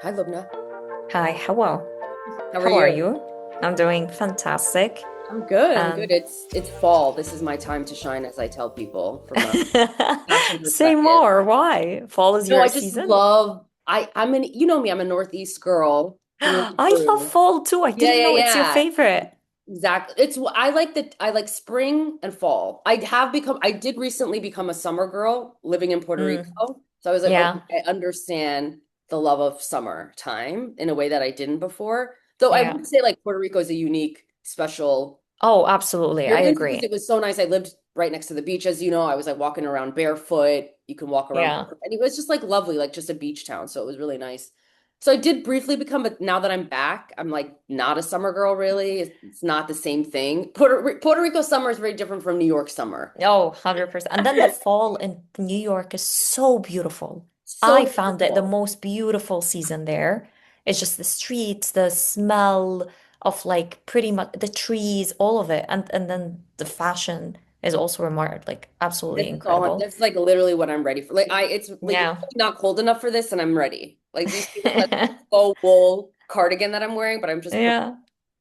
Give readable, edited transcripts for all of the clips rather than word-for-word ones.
Hi, Lubna. Hi, hello. How are How are you? you? I'm doing fantastic. I'm good. I'm good. Um, It's fall. This is my time to shine, as I tell people from a fashion say perspective. more. Why? Fall is No, your I just season? love. I'm an. You know me. I'm a Northeast girl through and I love through. fall too. I Yeah, didn't yeah, know it's your yeah. favorite. Exactly. I like spring and fall. I did recently become a summer girl living in Puerto Mm, Rico. So I was like, okay, yeah, I understand the love of summer time in a way that I didn't before. Though I yeah. would say like Puerto Rico is a unique, special Oh, absolutely. I experience because agree. it was so nice. I lived right next to the beach, as you know. I was like walking around barefoot. You can walk around, Yeah. and it was just like lovely, like just a beach town. So it was really nice. So I did briefly become, but now that I'm back, I'm like not a summer girl really. It's not the same thing. Puerto Rico summer is very different from New York summer. Oh, 100%. And then the fall in New York is so beautiful. I So found it the beautiful. most beautiful season there. It's just the streets, the smell of like pretty much the trees, all of it. And then the fashion is also remarkable, like absolutely incredible. That's like literally what I'm ready for. It's like it's Yeah. really not cold enough for this, and I'm ready. Like, do you see this like faux wool cardigan that I'm wearing? But I'm just Yeah.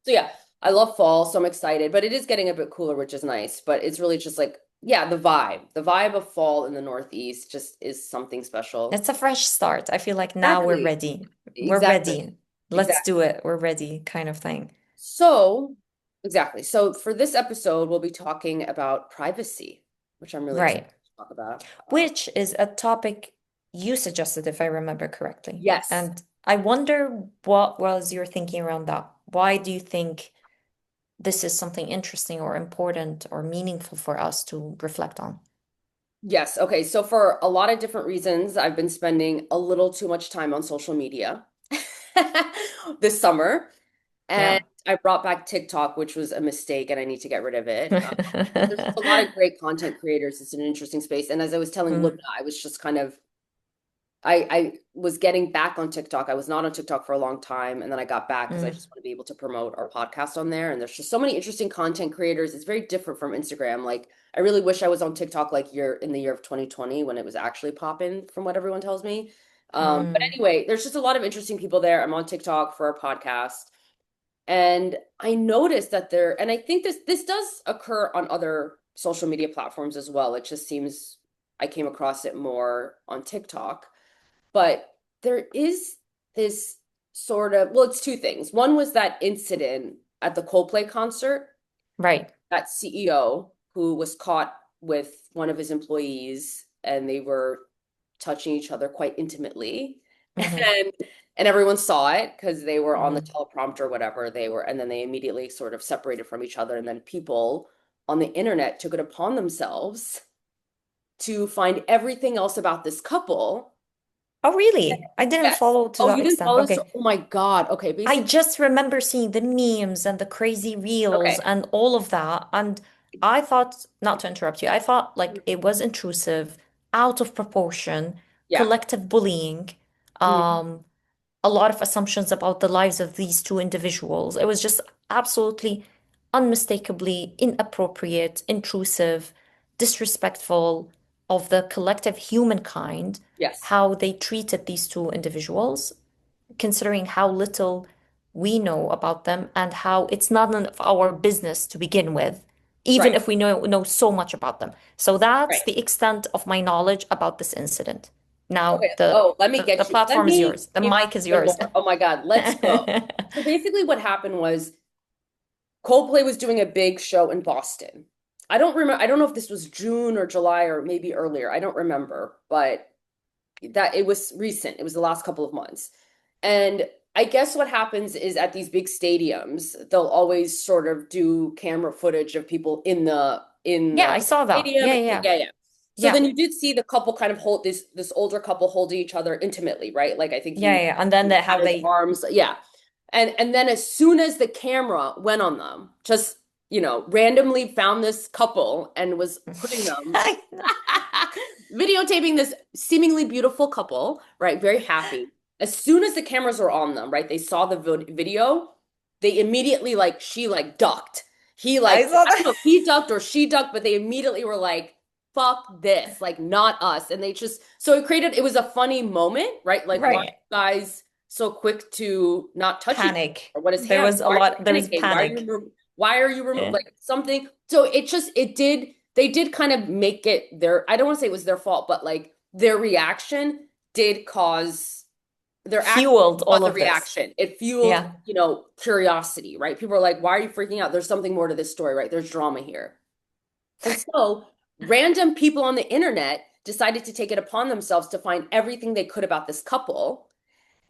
So yeah, I love fall, so I'm excited, but it is getting a bit cooler, which is nice. But it's really just like, yeah, the vibe of fall in the Northeast just is something special. It's a fresh start. I feel like now we're Exactly. ready. We're Exactly. ready. Let's do Exactly. it. We're ready, kind of thing. So, exactly. So for this episode, we'll be talking about privacy, which I'm really excited Right. to talk about. Which is a topic you suggested, if I remember correctly. Yes. And I wonder what was your thinking around that? Why do you think this is something interesting or important or meaningful for us to reflect on? Yes. Okay. So for a lot of different reasons, I've been spending a little too much time on social media this summer. And Yeah. I brought back TikTok, which was a mistake, and I need to get rid of it. There's just a lot of great content creators. It's an interesting space. And as I was telling Lubna, Mm, I was just kind of I was getting back on TikTok. I was not on TikTok for a long time, and then I got back because I mm, just want to be able to promote our podcast on there. And there's just so many interesting content creators. It's very different from Instagram. Like I really wish I was on TikTok like year in the year of 2020 when it was actually popping, from what everyone tells me. But mm. anyway, there's just a lot of interesting people there. I'm on TikTok for our podcast. And I noticed that there, and I think this does occur on other social media platforms as well. It just seems I came across it more on TikTok. But there is this sort of, well, it's two things. One was that incident at the Coldplay concert, Right. that CEO who was caught with one of his employees and they were touching each other quite intimately. Hmm. And and everyone saw it because they were on the Mm. teleprompter or whatever they were, and then they immediately sort of separated from each other. And then people on the internet took it upon themselves to find everything else about this couple. Oh, really? I didn't Yes. follow to Oh, that you didn't extent. follow this? Okay. Oh my God. Okay, I basically, just remember seeing the memes and the crazy reels okay. and all of that. And I thought, not to interrupt you, I thought like it was intrusive, out of proportion, Yeah. collective bullying, Mhm. um, a lot of assumptions about the lives of these two individuals. It was just absolutely unmistakably inappropriate, intrusive, disrespectful of the collective humankind, Yes. how they treated these two individuals considering how little we know about them and how it's not none of our business to begin with, even Right. if we know so much about them. So that's Right. the extent of my knowledge about this incident. Now Okay. Oh, let me the get you. Let platform is me yours. The give mic is you yours. more. Oh my God. Let's go. So basically, what happened was Coldplay was doing a big show in Boston. I don't remember. I don't know if this was June or July or maybe earlier. I don't remember, but that it was recent. It was the last couple of months. And I guess what happens is at these big stadiums, they'll always sort of do camera footage of people in Yeah, the I saw that. stadium. Yeah, yeah, Yeah, yeah. So yeah, then you did see the couple kind of hold this older couple holding each other intimately, right? Like I think yeah, he yeah. And then how had his they arms, yeah. And then as soon as the camera went on them, just randomly found this couple and was putting them videotaping this seemingly beautiful couple, right? Very happy. As soon as the cameras were on them, right? They saw the video. They immediately like she like ducked. He I like saw I don't that. know if he ducked or she ducked, but they immediately were like, "Fuck this!" Like not us. And they just so it was a funny moment, right? Like why Right. you guys so quick to not touch each Panic. other? What is There hand? was a Why are lot, there you was panicking? panic. Why are you Yeah. like something? So it did, they did kind of make it their, I don't want to say it was their fault, but like their reaction did cause their action Fueled caused all the of this. reaction. It fueled, Yeah. curiosity, right? People are like, why are you freaking out? There's something more to this story, right? There's drama here. And so random people on the internet decided to take it upon themselves to find everything they could about this couple.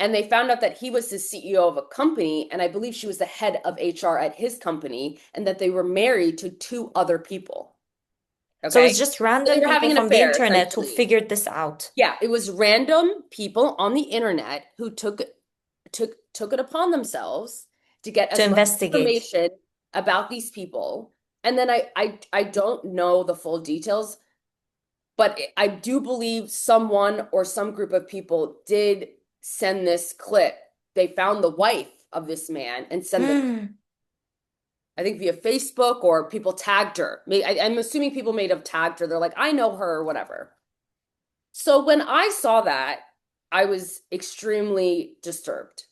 And they found out that he was the CEO of a company, and I believe she was the head of HR at his company, and that they were married to two other people. So Okay. it's just So they random were people having an from the affair, internet who essentially. figured this out Yeah, it was random people on the internet who took it upon themselves to get to as much investigate. information about these people. And then I don't know the full details, but I do believe someone or some group of people did send this clip. They found the wife of this man and send the, Hmm. I think via Facebook, or people tagged her. I'm assuming people may have tagged her. They're like, I know her or whatever. So when I saw that, I was extremely disturbed.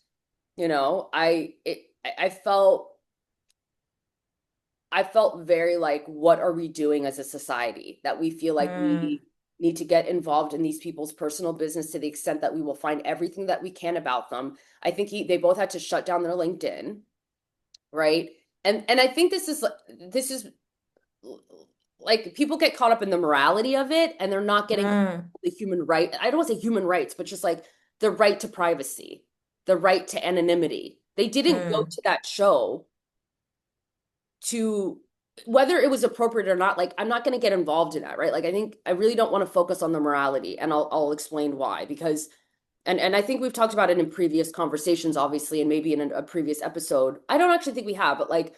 I felt very like, what are we doing as a society that we feel like Hmm. we need to get involved in these people's personal business to the extent that we will find everything that we can about them. I think they both had to shut down their LinkedIn, right? And I think this is like, people get caught up in the morality of it, and they're not getting Hmm. the human right. I don't want to say human rights, but just like the right to privacy, the right to anonymity. They didn't go Hmm. to that show to, whether it was appropriate or not. Like, I'm not going to get involved in that, right? Like, I think I really don't want to focus on the morality, and I'll explain why. Because and I think we've talked about it in previous conversations, obviously, and maybe in a previous episode. I don't actually think we have, but like,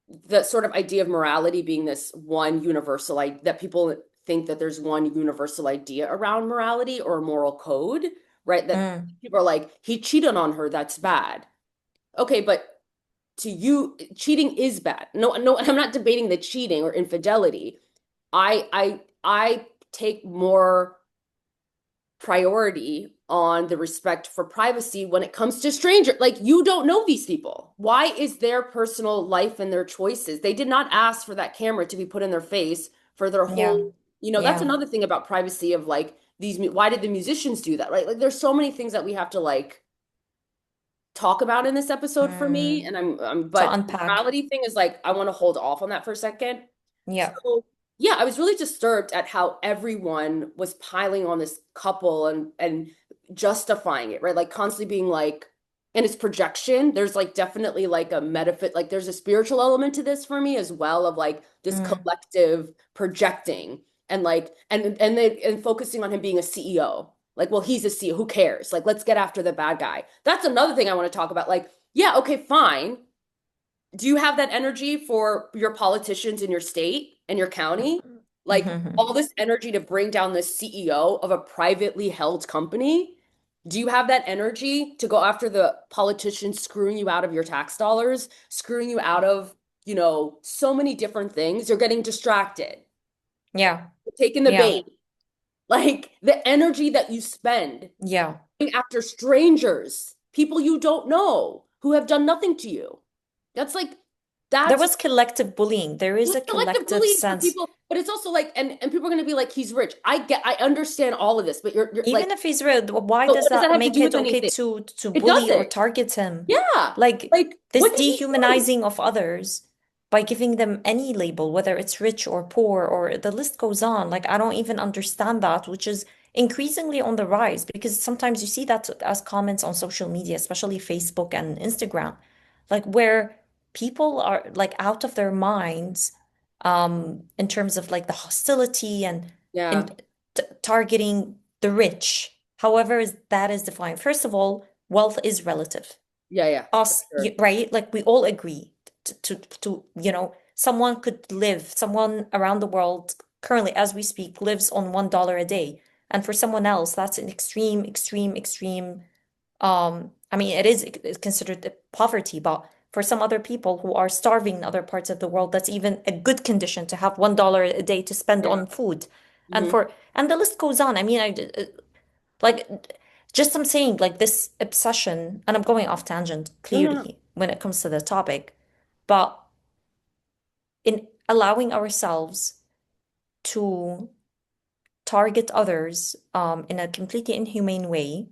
the sort of idea of morality being this one universal, that people think that there's one universal idea around morality or a moral code, right? That Hmm. people are like, he cheated on her, that's bad. Okay, but to you, cheating is bad. No, no, I'm not debating the cheating or infidelity. I take more priority on the respect for privacy when it comes to stranger. Like, you don't know these people. Why is their personal life and their choices? They did not ask for that camera to be put in their face for their Yeah. whole, that's Yeah. another thing about privacy of like, why did the musicians do that? Right? Like, there's so many things that we have to like talk about in this episode for me. Hmm. And I'm To but the unpack. morality thing is like, I want to hold off on that for a second. Yeah. So yeah, I was really disturbed at how everyone was piling on this couple and justifying it, right? Like, constantly being like, and it's projection. There's like definitely like a metaphysical, like there's a spiritual element to this for me as well, of like this Hmm. collective projecting, and like and focusing on him being a CEO. Like, well, he's a CEO. Who cares? Like, let's get after the bad guy. That's another thing I want to talk about. Like, yeah, okay, fine. Do you have that energy for your politicians in your state and your county? Like, all this energy to bring down the CEO of a privately held company? Do you have that energy to go after the politicians screwing you out of your tax dollars, screwing you out of, so many different things? You're getting distracted, Yeah. you're taking the Yeah. bait. Like, the energy that you spend Yeah. going after strangers, people you don't know, who have done nothing to you. That's like, There that's was collective bullying. There is a selective collective bullying for sense. people, but it's also like, and people are going to be like, he's rich. I understand all of this, but you're like, Even if he's real, why but does what does that that have to make do it with okay anything? to It bully or doesn't. target him? Yeah. Like Like, this what did he do? dehumanizing of others by giving them any label, whether it's rich or poor, or the list goes on. Like, I don't even understand that, which is increasingly on the rise because sometimes you see that as comments on social media, especially Facebook and Instagram, like where people are like out of their minds, in terms of like the hostility Yeah. and t targeting the rich, however that is defined. First of all, wealth is relative. Yeah, yeah, for Us, sure. right? Like we all agree someone could live, someone around the world currently as we speak lives on $1 a day. And for someone else, that's an extreme, extreme, extreme. I mean, it's considered poverty, but for some other people who are starving in other parts of the world, that's even a good condition to have $1 a day to spend Yeah. on food. Hmm. And the list goes on. I mean, like just I'm saying like this obsession, and I'm going off tangent No, no, no. clearly when it comes to the topic, but in allowing ourselves to target others in a completely inhumane way,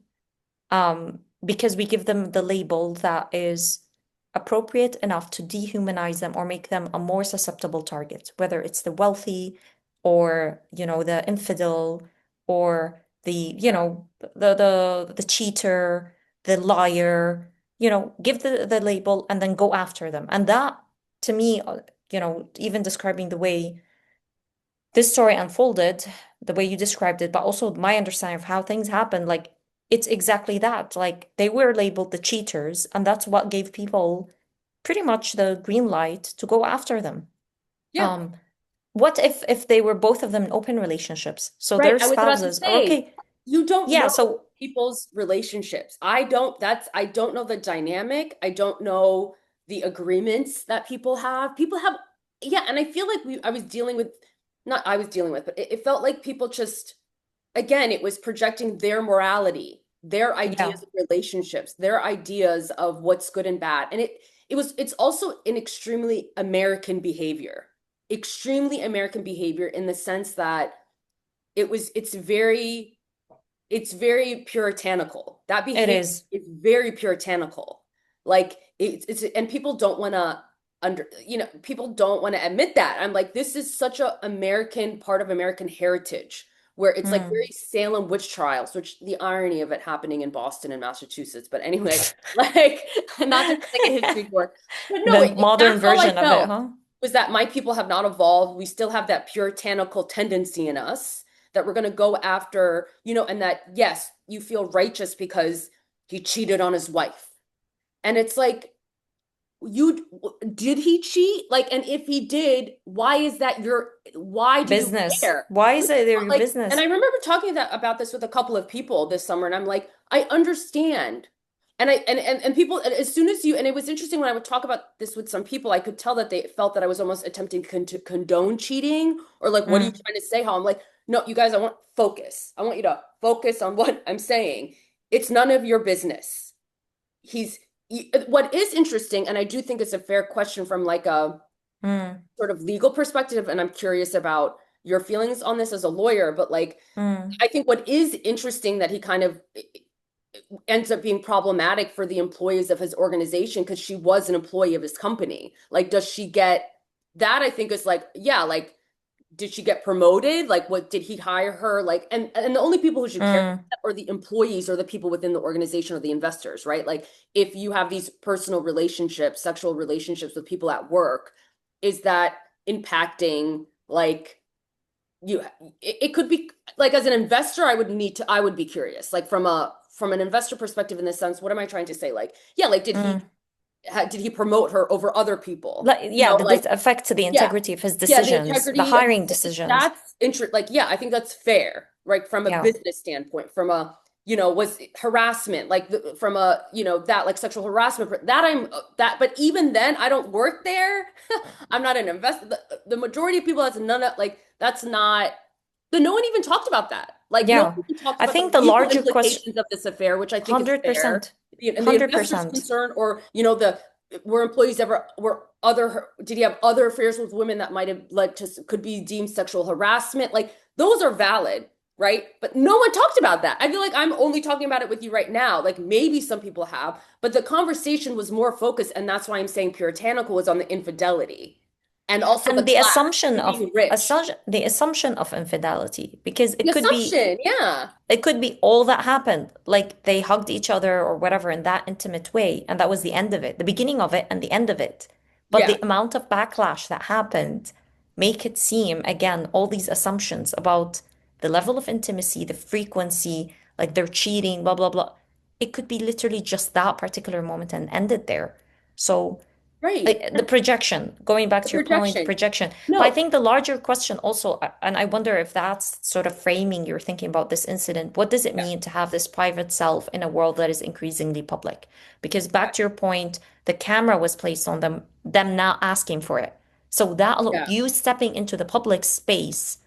because we give them the label that is appropriate enough to dehumanize them or make them a more susceptible target, whether it's the wealthy or, the infidel or the cheater, the liar, give the label and then go after them. And that to me, even describing the way this story unfolded, the way you described it, but also my understanding of how things happened, like it's exactly that. Like they were labeled the cheaters, and that's what gave people pretty much the green light to go after them. Yeah. Um, what if they were both of them in open relationships? So Right. their I was about to spouses are say, okay. you don't Yeah, know so people's relationships. I don't know the dynamic. I don't know the agreements that people have. People have, yeah, and I feel like I was dealing with, not I was dealing with, but it felt like people just, again, it was projecting their morality, their yeah, ideas of relationships, their ideas of what's good and bad. And it's also an extremely American behavior in the sense that it was it's very puritanical. That it behavior is. is very puritanical. Like it's and people don't want to people don't want to admit that. I'm like, this is such a American part of American heritage where it's like Hmm. very Salem witch trials, which the irony of it happening in Boston and Massachusetts. But anyway, like not to like a history tour. But no, The modern that's all I version of it, felt huh? was that my people have not evolved. We still have that puritanical tendency in us that we're going to go after, and that, yes, you feel righteous because he cheated on his wife. And it's like, you did he cheat? Like, and if he did, why do you Business. care? Why is it your Like, and I business? remember talking about this with a couple of people this summer, and I'm like, I understand. And people, and as soon as you, and it was interesting when I would talk about this with some people, I could tell that they felt that I was almost attempting to condone cheating, or like, what are you Mm, trying to say? How I'm like, no, you guys, I want focus. I want you to focus on what I'm saying. It's none of your business. He's what is interesting, and I do think it's a fair question from like a mm, sort of legal perspective, and I'm curious about your feelings on this as a lawyer, but like mm. I think what is interesting that he kind of ends up being problematic for the employees of his organization because she was an employee of his company. Like, does she get that? I think is like, yeah, like, did she get promoted? Like, what did he hire her? Like, and the only people who should care Mm. are the employees or the people within the organization or the investors, right? Like, if you have these personal relationships, sexual relationships with people at work, is that impacting like you it could be like as an investor I would be curious like from an investor perspective in this sense what am I trying to say like yeah like Mm. did he promote her over other people Like, yeah, did like it affect the yeah integrity of his yeah the decisions, the integrity of hiring decisions? that's interest like yeah I think that's fair right from a Yeah. business standpoint from a was harassment like from a that like sexual harassment that I'm that but even then I don't work there I'm not an investor the majority of people that's none of like that's not no one even talked about that. Like no one Yeah. even talked I about the think the legal larger question, implications of this affair, which I think is fair. 100%, And the investor's 100%. concern, or the were employees ever were other did he have other affairs with women that might have led to could be deemed sexual harassment? Like those are valid, right? But no one talked about that. I feel like I'm only talking about it with you right now. Like maybe some people have, but the conversation was more focused, and that's why I'm saying puritanical was on the infidelity and also the And the class, assumption of being rich. infidelity, because The assumption, yeah. it could be all that happened. Like they hugged each other or whatever in that intimate way, and that was the end of it, the beginning of it and the end of it. But Yeah, the amount of backlash that happened make it seem, again, all these assumptions about the level of intimacy, the frequency, like they're cheating, blah, blah, blah. It could be literally just that particular moment and ended there. So right. the projection, going back The to your point, the projection. projection. But I No, think the larger question also, and I wonder if that's sort of framing your thinking about this incident. What does it yeah, mean to have this private self in a world that is increasingly public? Because back to your point, the camera was placed on them not asking for it. So that yeah, you stepping into the public space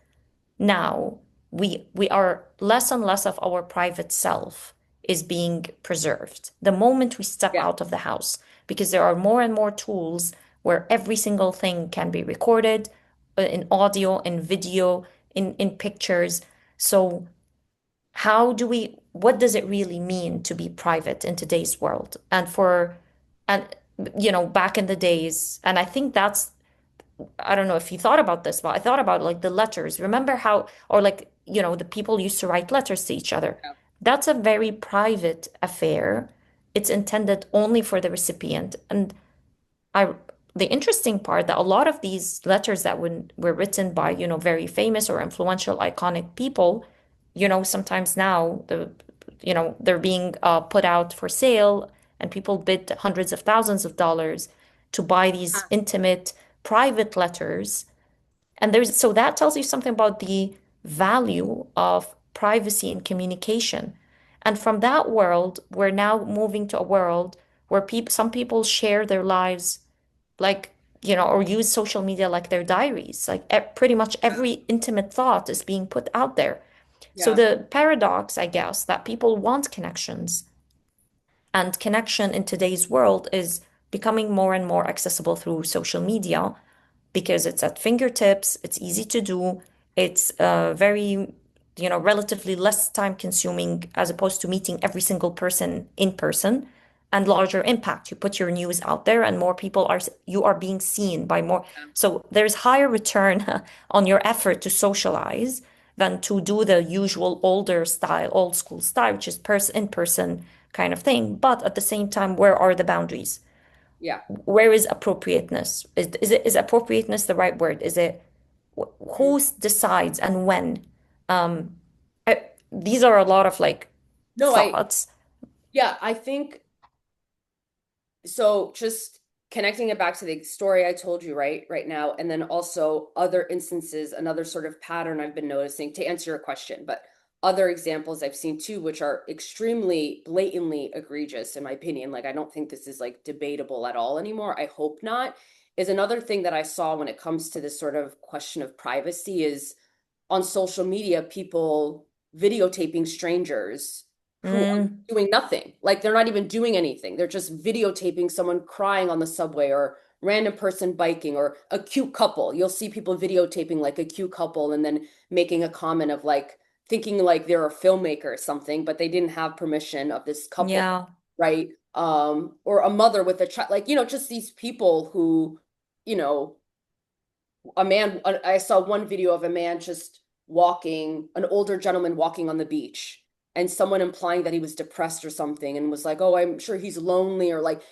now, we are less and less of our private self is being preserved the moment we step Yeah. out of the house, because there are more and more tools where every single thing can be recorded in audio, in video, in pictures. So what does it really mean to be private in today's world? And back in the days, and I think I don't know if you thought about this, but I thought about like the letters. Remember how, or like, the people used to write letters to each other. Yeah. That's a very private affair. It's intended only for the recipient. And I, the interesting part that a lot of these letters that were written by, very famous or influential, iconic people, sometimes now they're being put out for sale, and people bid hundreds of thousands of dollars to buy these intimate, private letters. And so that tells you something about the value of privacy and communication. And from that world, we're now moving to a world where some people share their lives like, or use social media like their diaries. Like pretty much every intimate thought is being put out there. So Yeah. the paradox, I guess, that people want connections, and connection in today's world is becoming more and more accessible through social media because it's at fingertips, it's easy to do, it's very, relatively less time consuming as opposed to meeting every single person in person, and larger impact. You put your news out there and more people you are being seen by more. Yeah. So there's higher return on your effort to socialize than to do the usual old school style, which is in person kind of thing. But at the same time, where are the boundaries? Yeah. Where is appropriateness? Is appropriateness the right word? Is it Mm. who decides and when? Um, these are a lot of like No, thoughts. yeah, I think so. Just connecting it back to the story I told you right now, and then also other instances, another sort of pattern I've been noticing to answer your question, but other examples I've seen too, which are extremely blatantly egregious in my opinion. Like I don't think this is like debatable at all anymore. I hope not. Is another thing that I saw when it comes to this sort of question of privacy is on social media, people videotaping strangers who are Mm, doing nothing. Like they're not even doing anything. They're just videotaping someone crying on the subway or random person biking or a cute couple. You'll see people videotaping like a cute couple and then making a comment of like thinking like they're a filmmaker or something, but they didn't have permission of this couple, yeah, right? Or a mother with a child, like, just these people who, you know, a man, I saw one video of a man just walking, an older gentleman walking on the beach, and someone implying that he was depressed or something and was like, oh, I'm sure he's lonely, or like,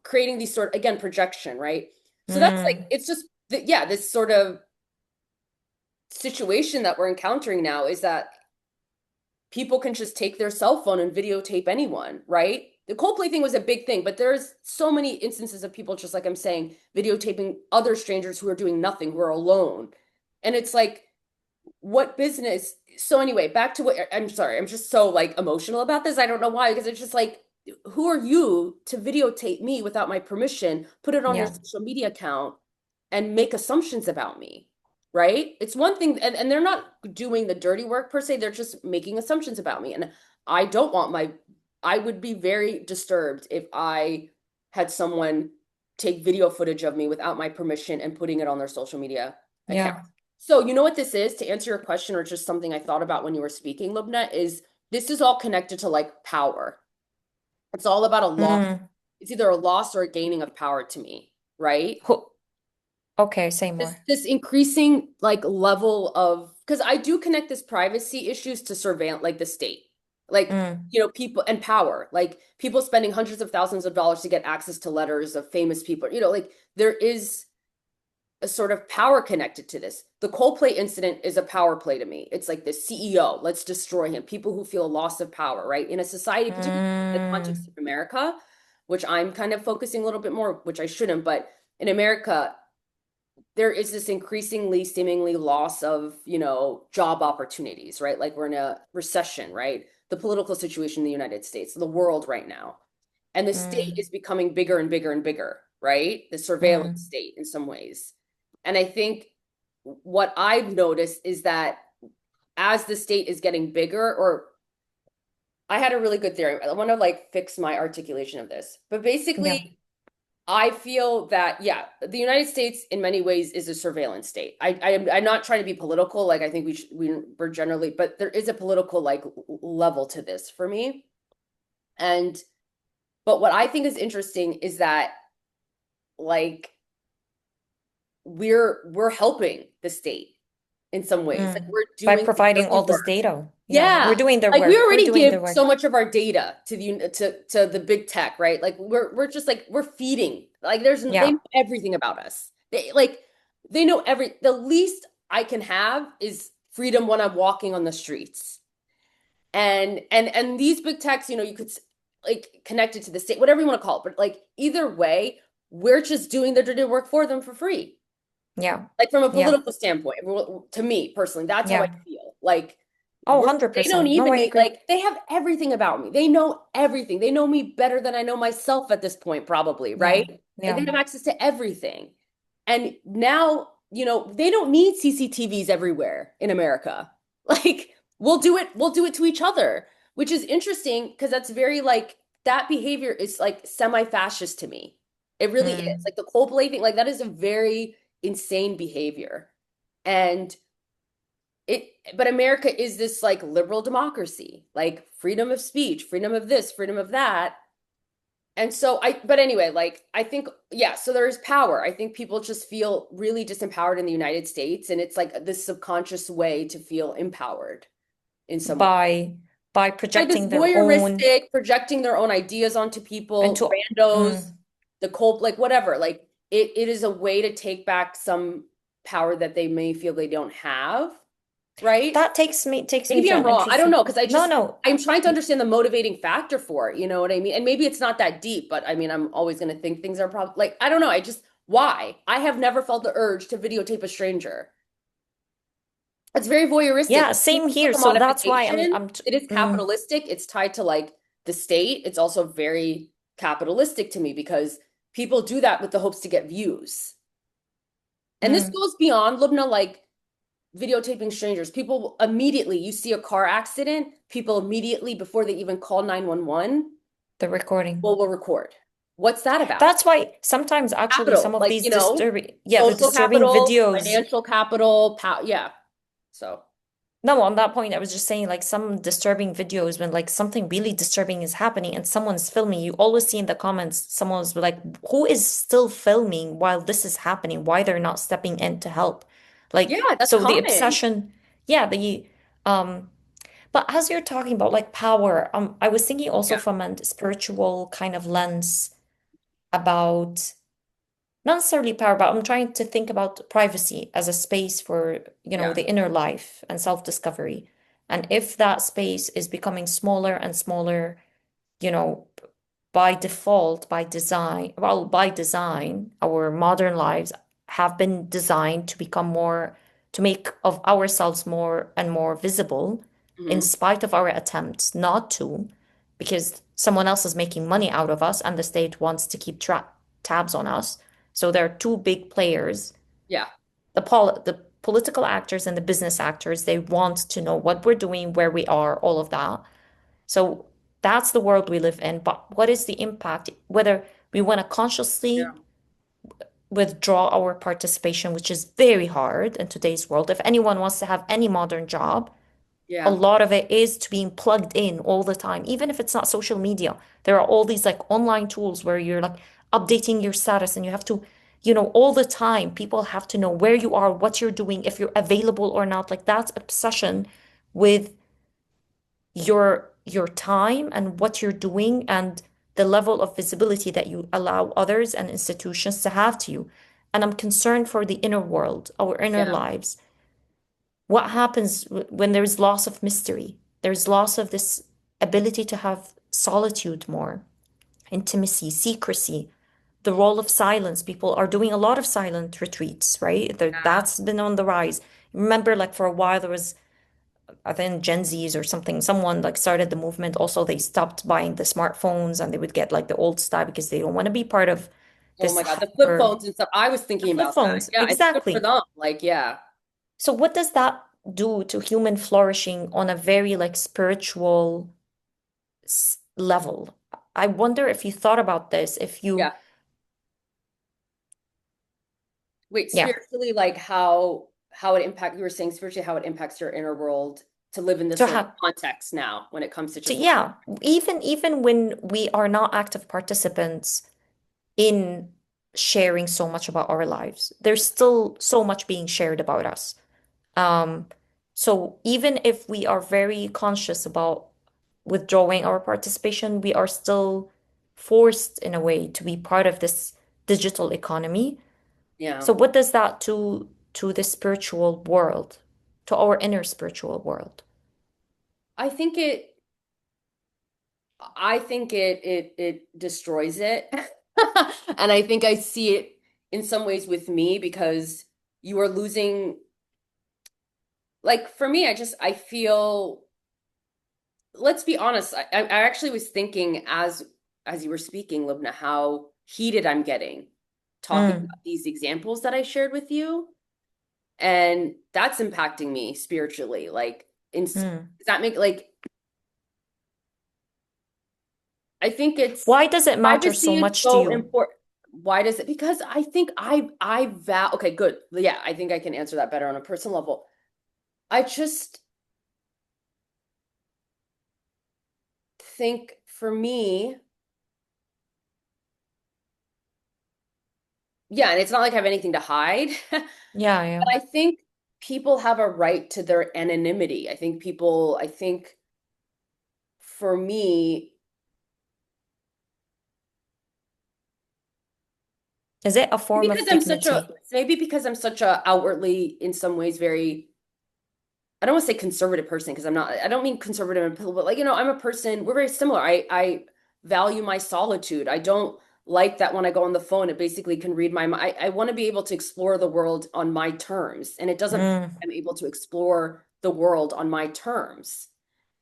creating these sort, again, projection, right? So that's like, mm, it's just, yeah, this sort of situation that we're encountering now is that people can just take their cell phone and videotape anyone, right? The Coldplay thing was a big thing, but there's so many instances of people, just like I'm saying, videotaping other strangers who are doing nothing, who are alone. And it's like, what business? So anyway, back to what I'm sorry, I'm just so like emotional about this. I don't know why, because it's just like, who are you to videotape me without my permission, put it on your yeah, social media account and make assumptions about me, right? It's one thing, and they're not doing the dirty work per se, they're just making assumptions about me. And I don't want I would be very disturbed if I had someone take video footage of me without my permission and putting it on their social media account. yeah. So, you know what this is, to answer your question, or just something I thought about when you were speaking, Lubna, is this is all connected to like power. It's all about a loss. Mm. It's either a loss or a gaining of power to me, right? Who, okay, say this more. this increasing like level of, because I do connect this privacy issues to surveillance, like the state, like, Mm, people and power, like people spending hundreds of thousands of dollars to get access to letters of famous people, like there is a sort of power connected to this. The Coldplay incident is a power play to me. It's like the CEO, let's destroy him. People who feel a loss of power, right? In a society, particularly in the context mm, of America, which I'm kind of focusing a little bit more, which I shouldn't, but in America, there is this increasingly seemingly loss of, job opportunities, right? Like we're in a recession, right? The political situation in the United States, the world right now. And the state mm, is becoming bigger and bigger and bigger, right? The surveillance mm, state in some ways. And I think what I've noticed is that as the state is getting bigger, or I had a really good theory. I want to like fix my articulation of this. But basically, Yeah. I feel that, yeah, the United States in many ways is a surveillance state. I'm not trying to be political. Like I think we're generally, but there is a political like level to this for me. And but what I think is interesting is that like we're helping the state in some ways. Like Mm. we're By doing the providing dirty all this work. data. Yeah. We're Yeah. doing their Like we work. We're already doing their give work. so much of our data to to the big tech, right? Like we're just like we're feeding. Like they Yeah. know everything about us. They know the least I can have is freedom when I'm walking on the streets. And these big techs, you could like connect it to the state, whatever you want to call it, but like either way, we're just doing the dirty work for them for free. Yeah. Like from a Yeah. political standpoint, to me personally, that's how I Yeah. feel. Like Oh, they don't 100%. No, even I need, agree. like they have everything about me. They know everything. They know me better than I know myself at this point, probably, Yeah. right? Like they Yeah. have access to everything. And now, they don't need CCTVs everywhere in America. Like we'll do it to each other, which is interesting because that's very like that behavior is like semi-fascist to me. It really is. Mm. Like the Coldplay thing, like that is a very insane behavior. And it but America is this like liberal democracy, like freedom of speech, freedom of this, freedom of that. And so but anyway, like I think, yeah, so there is power. I think people just feel really disempowered in the United States, and it's like this subconscious way to feel empowered in some way. By by Like this projecting their own voyeuristic, projecting their own ideas onto people, into randos, mm. the cult, like whatever. Like it is a way to take back some power that they may feel they don't have, right? That takes me Maybe to I'm an wrong. I don't interesting know because no, no. I'm trying to understand the motivating factor for it. You know what I mean? And maybe it's not that deep, but I mean, I'm always going to think things are probably like, I don't know. Why? I have never felt the urge to videotape a stranger. It's very voyeuristic. Yeah, same It's a here. So that's why commodification. It is mm, capitalistic. It's tied to like the state. It's also very capitalistic to me because people do that with the hopes to get views. And this mm, goes beyond Lubna, like videotaping strangers. People immediately, you see a car accident, people immediately, before they even call 911, the recording. will record. What's that about? That's why sometimes actually some Capital, of like, these disturbing, yeah, the social disturbing capital, videos. financial capital, yeah. So, No, on that point, I was just saying like some disturbing videos when like something really disturbing is happening and someone's filming, you always see in the comments, someone's like, who is still filming while this is happening? Why they're not stepping in to help? Like, yeah, that's so the common. obsession, yeah, um, but as you're talking about like power, I was thinking also Yeah, from a spiritual kind of lens about not necessarily power, but I'm trying to think about privacy as a space for, yeah, the inner life and self-discovery. And if that space is becoming smaller and smaller, you know, by default, by design, well, by design, our modern lives have been designed to become more, to make of ourselves more and more visible, in hmm, spite of our attempts not to, because someone else is making money out of us and the state wants to keep tra tabs on us. So there are two big players, yeah, the political actors and the business actors. They want to know what we're doing, where we are, all of that. So that's the world we live in. But what is the impact? Whether we want to consciously yeah, withdraw our participation, which is very hard in today's world. If anyone wants to have any modern job, a yeah, lot of it is to being plugged in all the time, even if it's not social media. There are all these like online tools where you're like updating your status and you have to, all the time, people have to know where you are, what you're doing, if you're available or not. Like that's obsession with your time and what you're doing and the level of visibility that you allow others and institutions to have to you. And I'm concerned for the inner world, our inner yeah, lives. What happens when there's loss of mystery? There's loss of this ability to have solitude more, intimacy, secrecy, the role of silence. People are doing a lot of silent retreats, right? yeah. That's been on the rise. Remember, like for a while, there was, I think, Gen Zs or something, someone like started the movement. Also, they stopped buying the smartphones and they would get like the old style because they don't want to be part of Oh this my God, the flip hyper, phones and stuff. I was the thinking flip about that. phones. Yeah, it's good for Exactly. them. Like, yeah, So what does that do to human flourishing on a very like spiritual level. I wonder if you thought about this, if you, Yeah. Wait, yeah, spiritually, like how it impact, you were saying spiritually how it impacts your inner world to live in this to sort of have, context now when it comes to to, just life. yeah, even when we are not active participants in sharing so much about our lives, there's still so much being shared about us. Um, so even if we are very conscious about withdrawing our participation, we are still forced in a way to be part of this digital economy. Yeah. So what does that do to the spiritual world, to our inner spiritual world? I think it I think it destroys it. And I think I see it in some ways with me because you are losing, like for me, I feel, let's be honest, I actually was thinking as you were speaking, Lubna, how heated I'm getting talking Mm, about these examples that I shared with you. And that's impacting me spiritually. Like does mm. that make like I think it's Why does it matter so privacy is much to so you? important. Why does it? Because I think okay, good. Yeah, I think I can answer that better on a personal level. I just think for me, yeah, and it's not like I have anything to hide, but Yeah, yeah. I think people have a right to their anonymity. I think for me, Is it a form because of I'm such a, dignity? maybe because I'm such a outwardly, in some ways, very, I don't want to say conservative person because I'm not, I don't mean conservative, but like, I'm a person, we're very similar. I value my solitude. I don't like that when I go on the phone, it basically can read my mind. I want to be able to explore the world on my terms. And it doesn't, Mm, I'm able to explore the world on my terms.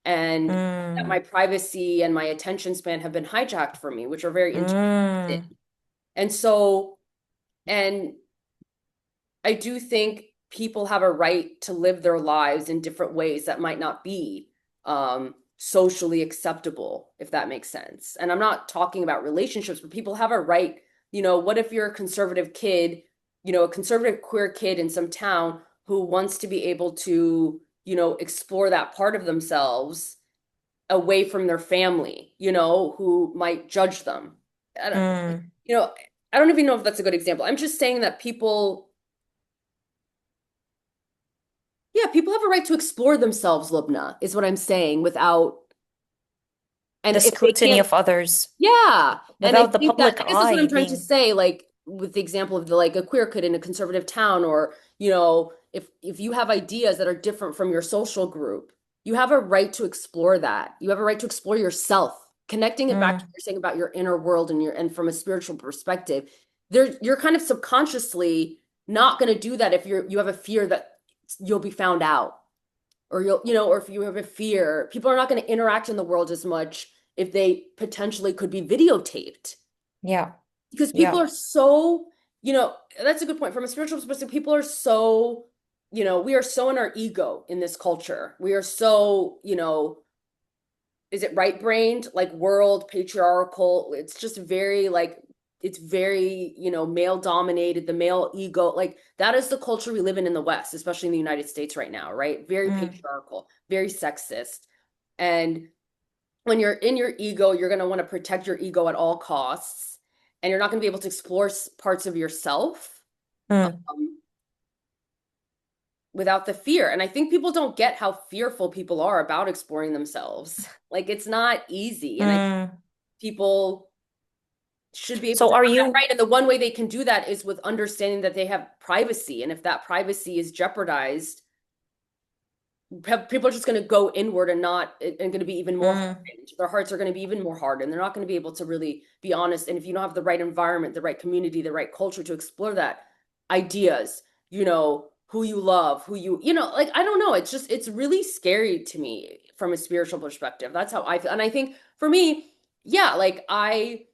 And that my mm, privacy and my attention span have been hijacked from me, which are very intermittent. mm. And so, and I do think people have a right to live their lives in different ways that might not be socially acceptable, if that makes sense. And I'm not talking about relationships, but people have a right. What if you're a conservative kid, a conservative queer kid in some town who wants to be able to, explore that part of themselves away from their family, who might judge them. I don't, Mm. you know, I don't even know if that's a good example. I'm just saying that people, yeah, people have a right to explore themselves, Lubna, is what I'm saying, without, and The if they scrutiny can't, of others yeah. And I without the think that, public I guess that's what eye I'm trying to being. say, like with the example of like a queer kid in a conservative town, or, if you have ideas that are different from your social group, you have a right to explore that. You have a right to explore yourself. Connecting it back to what Mm, you're saying about your inner world and from a spiritual perspective, you're kind of subconsciously not going to do that if you have a fear that you'll be found out, or or if you have a fear, people are not going to interact in the world as much if they potentially could be videotaped, yeah, because people yeah. are so, that's a good point. From a spiritual perspective, people are so, we are so in our ego in this culture. We are so, is it right-brained, like world patriarchal? It's just very like, it's very, male dominated, the male ego. Like that is the culture we live in the West, especially in the United States right now, right? Very Mm, patriarchal, very sexist. And when you're in your ego, you're going to want to protect your ego at all costs, and you're not going to be able to explore parts of yourself mm, um, without the fear. And I think people don't get how fearful people are about exploring themselves. Like it's not easy. And I mm. people should be able So to are have that you, right. And the one way they can do that is with understanding that they have privacy. And if that privacy is jeopardized, people are just going to go inward and not, and going to be even more mm, hardened. Their hearts are going to be even more hardened. They're not going to be able to really be honest. And if you don't have the right environment, the right community, the right culture to explore that, ideas, who you love, who like, I don't know. It's really scary to me from a spiritual perspective. That's how I feel. And I think for me, yeah, like I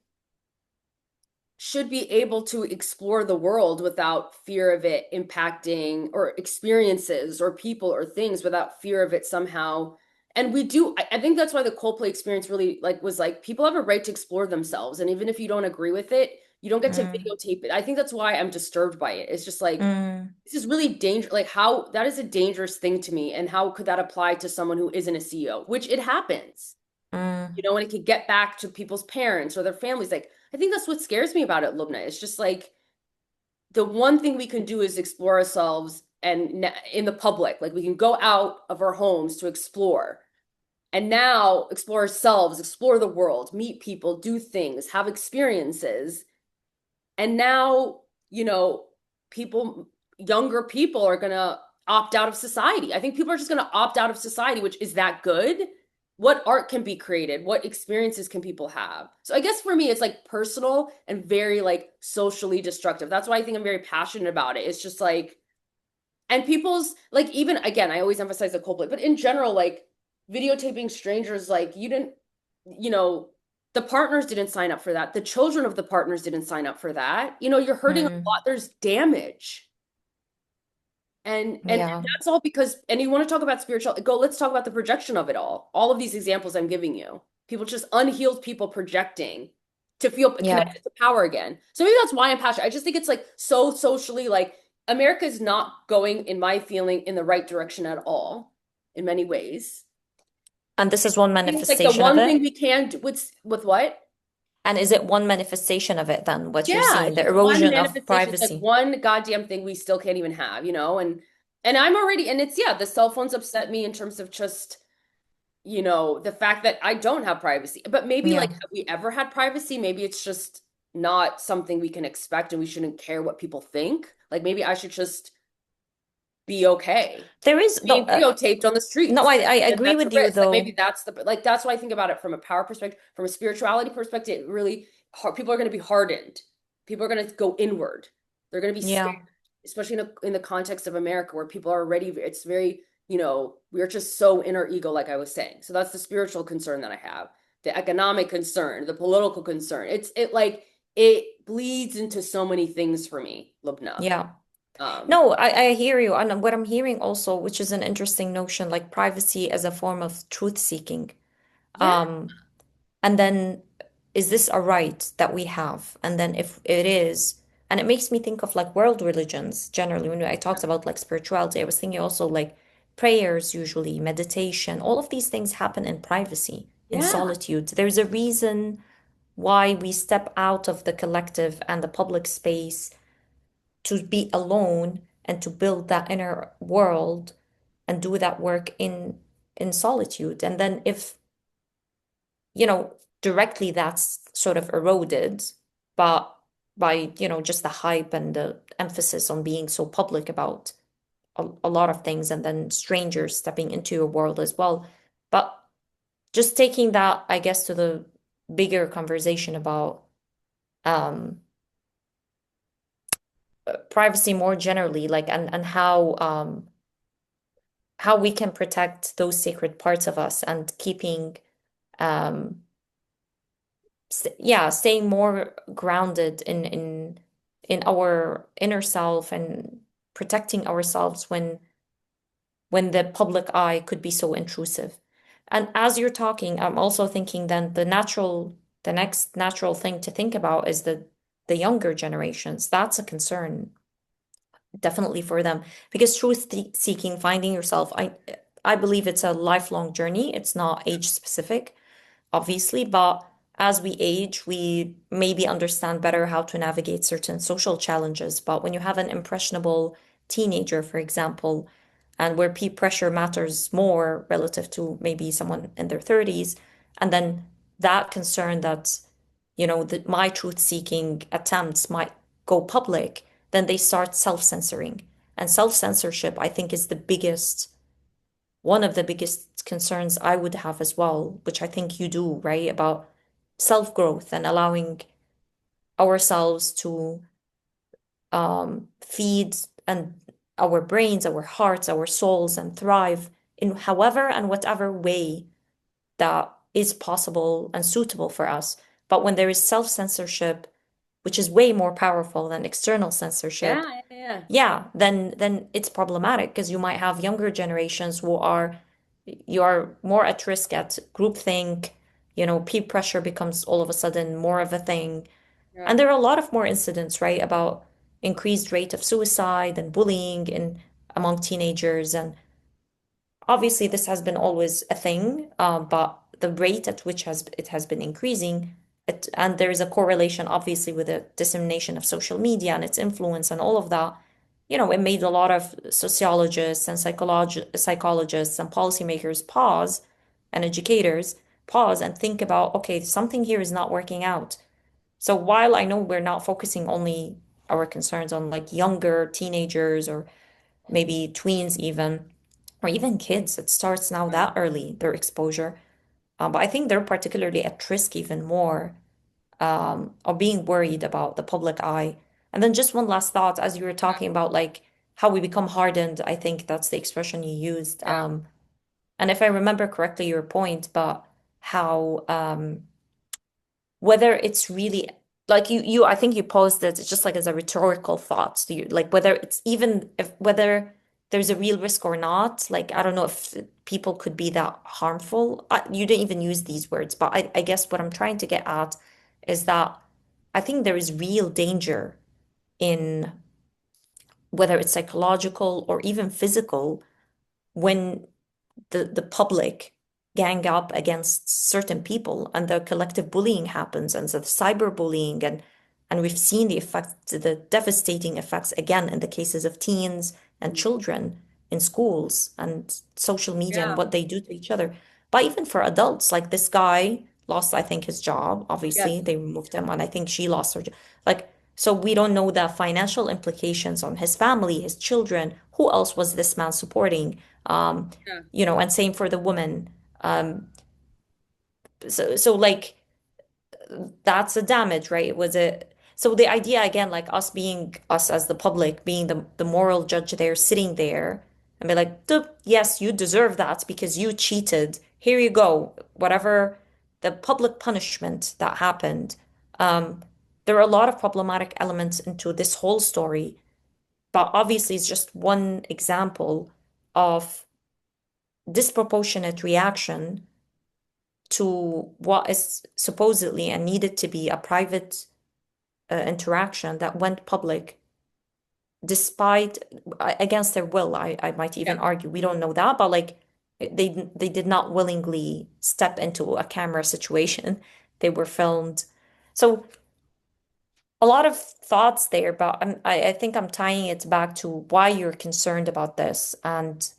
should be able to explore the world without fear of it impacting, or experiences or people or things without fear of it somehow And we do, I think that's why the Coldplay experience really like was like people have a right to explore themselves. And even if you don't agree with it, you don't get to Mm, videotape it. I think that's why I'm disturbed by it. It's just like mm, this is really dangerous. Like how that is a dangerous thing to me. And how could that apply to someone who isn't a CEO? Which it happens, mm, and it could get back to people's parents or their families. Like I think that's what scares me about it, Lubna. It's just like the one thing we can do is explore ourselves and in the public. Like we can go out of our homes to explore and now explore ourselves, explore the world, meet people, do things, have experiences. And now, people, younger people are going to opt out of society. I think people are just going to opt out of society, which is that good? What art can be created? What experiences can people have? So I guess for me, it's like personal and very like socially destructive. That's why I think I'm very passionate about it. It's just like, and people's like even again, I always emphasize the Coldplay, but in general, like videotaping strangers, like you didn't, you know, the partners didn't sign up for that. The children of the partners didn't sign up for that. You're hurting a mm. lot. There's damage. And Yeah, that's all because, and you want to talk about spiritual, let's talk about the projection of it all. All of these examples I'm giving you. People, just unhealed people projecting to feel yeah. connected to power again. So maybe that's why I'm passionate. I just think it's like so socially like America is not going, in my feeling, in the right direction at all in many ways. And this is one I think it's like the manifestation of one it. thing we can do with what? And is it one manifestation of it then, what you're Yeah, seeing, it's the just one erosion of manifestation. It's like privacy? one goddamn thing we still can't even have. And I'm already, and it's, yeah, the cell phones upset me in terms of just, the fact that I don't have privacy. But maybe like Yeah. have we ever had privacy? Maybe it's just not something we can expect and we shouldn't care what people think. Like maybe I should just be okay There is, no, being videotaped on the no, streets. I And agree that's a with you risk. Like maybe though. that's why I think about it from a power perspective, from a spirituality perspective. Really hard, people are going to be hardened. People are going to go inward. They're going to be scared, Yeah. especially in the context of America where people are already, it's very, we're just so in our ego, like I was saying. So that's the spiritual concern that I have, the economic concern, the political concern. It bleeds into so many things for me, Lubna. Yeah. Um, No, I hear you. And what I'm hearing also, which is an interesting notion, like privacy as a form of truth seeking. yeah, Um, and then is this a right that we have? And then if it is, and it makes me think of like world religions generally. When I talked about like spirituality, I was thinking also like prayers, usually meditation, all of these things happen in privacy, in yeah, solitude. There's a reason why we step out of the collective and the public space to be alone and to build that inner world and do that work in solitude. And then if, you know, directly that's sort of eroded, but by, just the hype and the emphasis on being so public about a lot of things and then strangers stepping into your world as well. But just taking that, I guess, to the bigger conversation about um privacy more generally, like and how we can protect those sacred parts of us and keeping um yeah, staying more grounded in our inner self and protecting ourselves when the public eye could be so intrusive. And as you're talking, I'm also thinking then the next natural thing to think about is the younger generations. That's a concern definitely for them because truth seeking, finding yourself, I believe it's a lifelong journey. It's not age specific, obviously, but as we age, we maybe understand better how to navigate certain social challenges. But when you have an impressionable teenager, for example, and where peer pressure matters more relative to maybe someone in their 30s, and then that concern that, that my truth-seeking attempts might go public, then they start self-censoring. And self-censorship, I think, is one of the biggest concerns I would have as well, which I think you do, right? About self-growth and allowing ourselves to feed and our brains, our hearts, our souls, and thrive in however and whatever way that is possible and suitable for us. But when there is self-censorship, which is way more powerful than external censorship, yeah. yeah, then it's problematic because you might have younger generations who are you are more at risk at groupthink, peer pressure becomes all of a sudden more of a thing. Yeah. And there are a lot of more incidents, right, about increased rate of suicide and bullying in among teenagers. And obviously, this has been always a thing, but the rate at which it has been increasing, and there is a correlation, obviously, with the dissemination of social media and its influence and all of that. It made a lot of sociologists and psychologists and policymakers pause, and educators pause and think about, okay, something here is not working out. So while I know we're not focusing only our concerns on like younger teenagers or maybe tweens even, or even kids, it starts now that early, their exposure. But I think they're particularly at risk even more of being worried about the public eye. And then just one last thought, as you were talking about like how we become hardened, I think that's the expression you used. Yeah. And if I remember correctly, your point, but how whether it's really like I think you posed it just like as a rhetorical thought. Do you like whether it's even if whether there's a real risk or not? Like I don't know if people could be that harmful. You didn't even use these words, but I guess what I'm trying to get at is that I think there is real danger in whether it's psychological or even physical when the public gang up against certain people and the collective bullying happens and the cyberbullying and we've seen the devastating effects again in the cases of teens and children in schools and social media and Yeah. what they do to each other. But even for adults, like this guy lost, I think, his job. Yes. Obviously, they removed him, and I think she lost her job. Like, so we don't know the financial implications on his family, his children. Who else was this man supporting? Um, Yeah. and same for the woman. Um, so like that's a damage, right? It was a so the idea again, like us as the public, being the moral judge there, sitting there and be like, "Duh, yes, you deserve that because you cheated. Here you go. Whatever the public punishment that happened. Um, there are a lot of problematic elements into this whole story, but obviously it's just one example of disproportionate reaction to what is supposedly and needed to be a private interaction that went public despite against their will. I might Yeah. even argue we don't know that, but like they did not willingly step into a camera situation. They were filmed. So a lot of thoughts there, but I think I'm tying it back to why you're concerned about this. And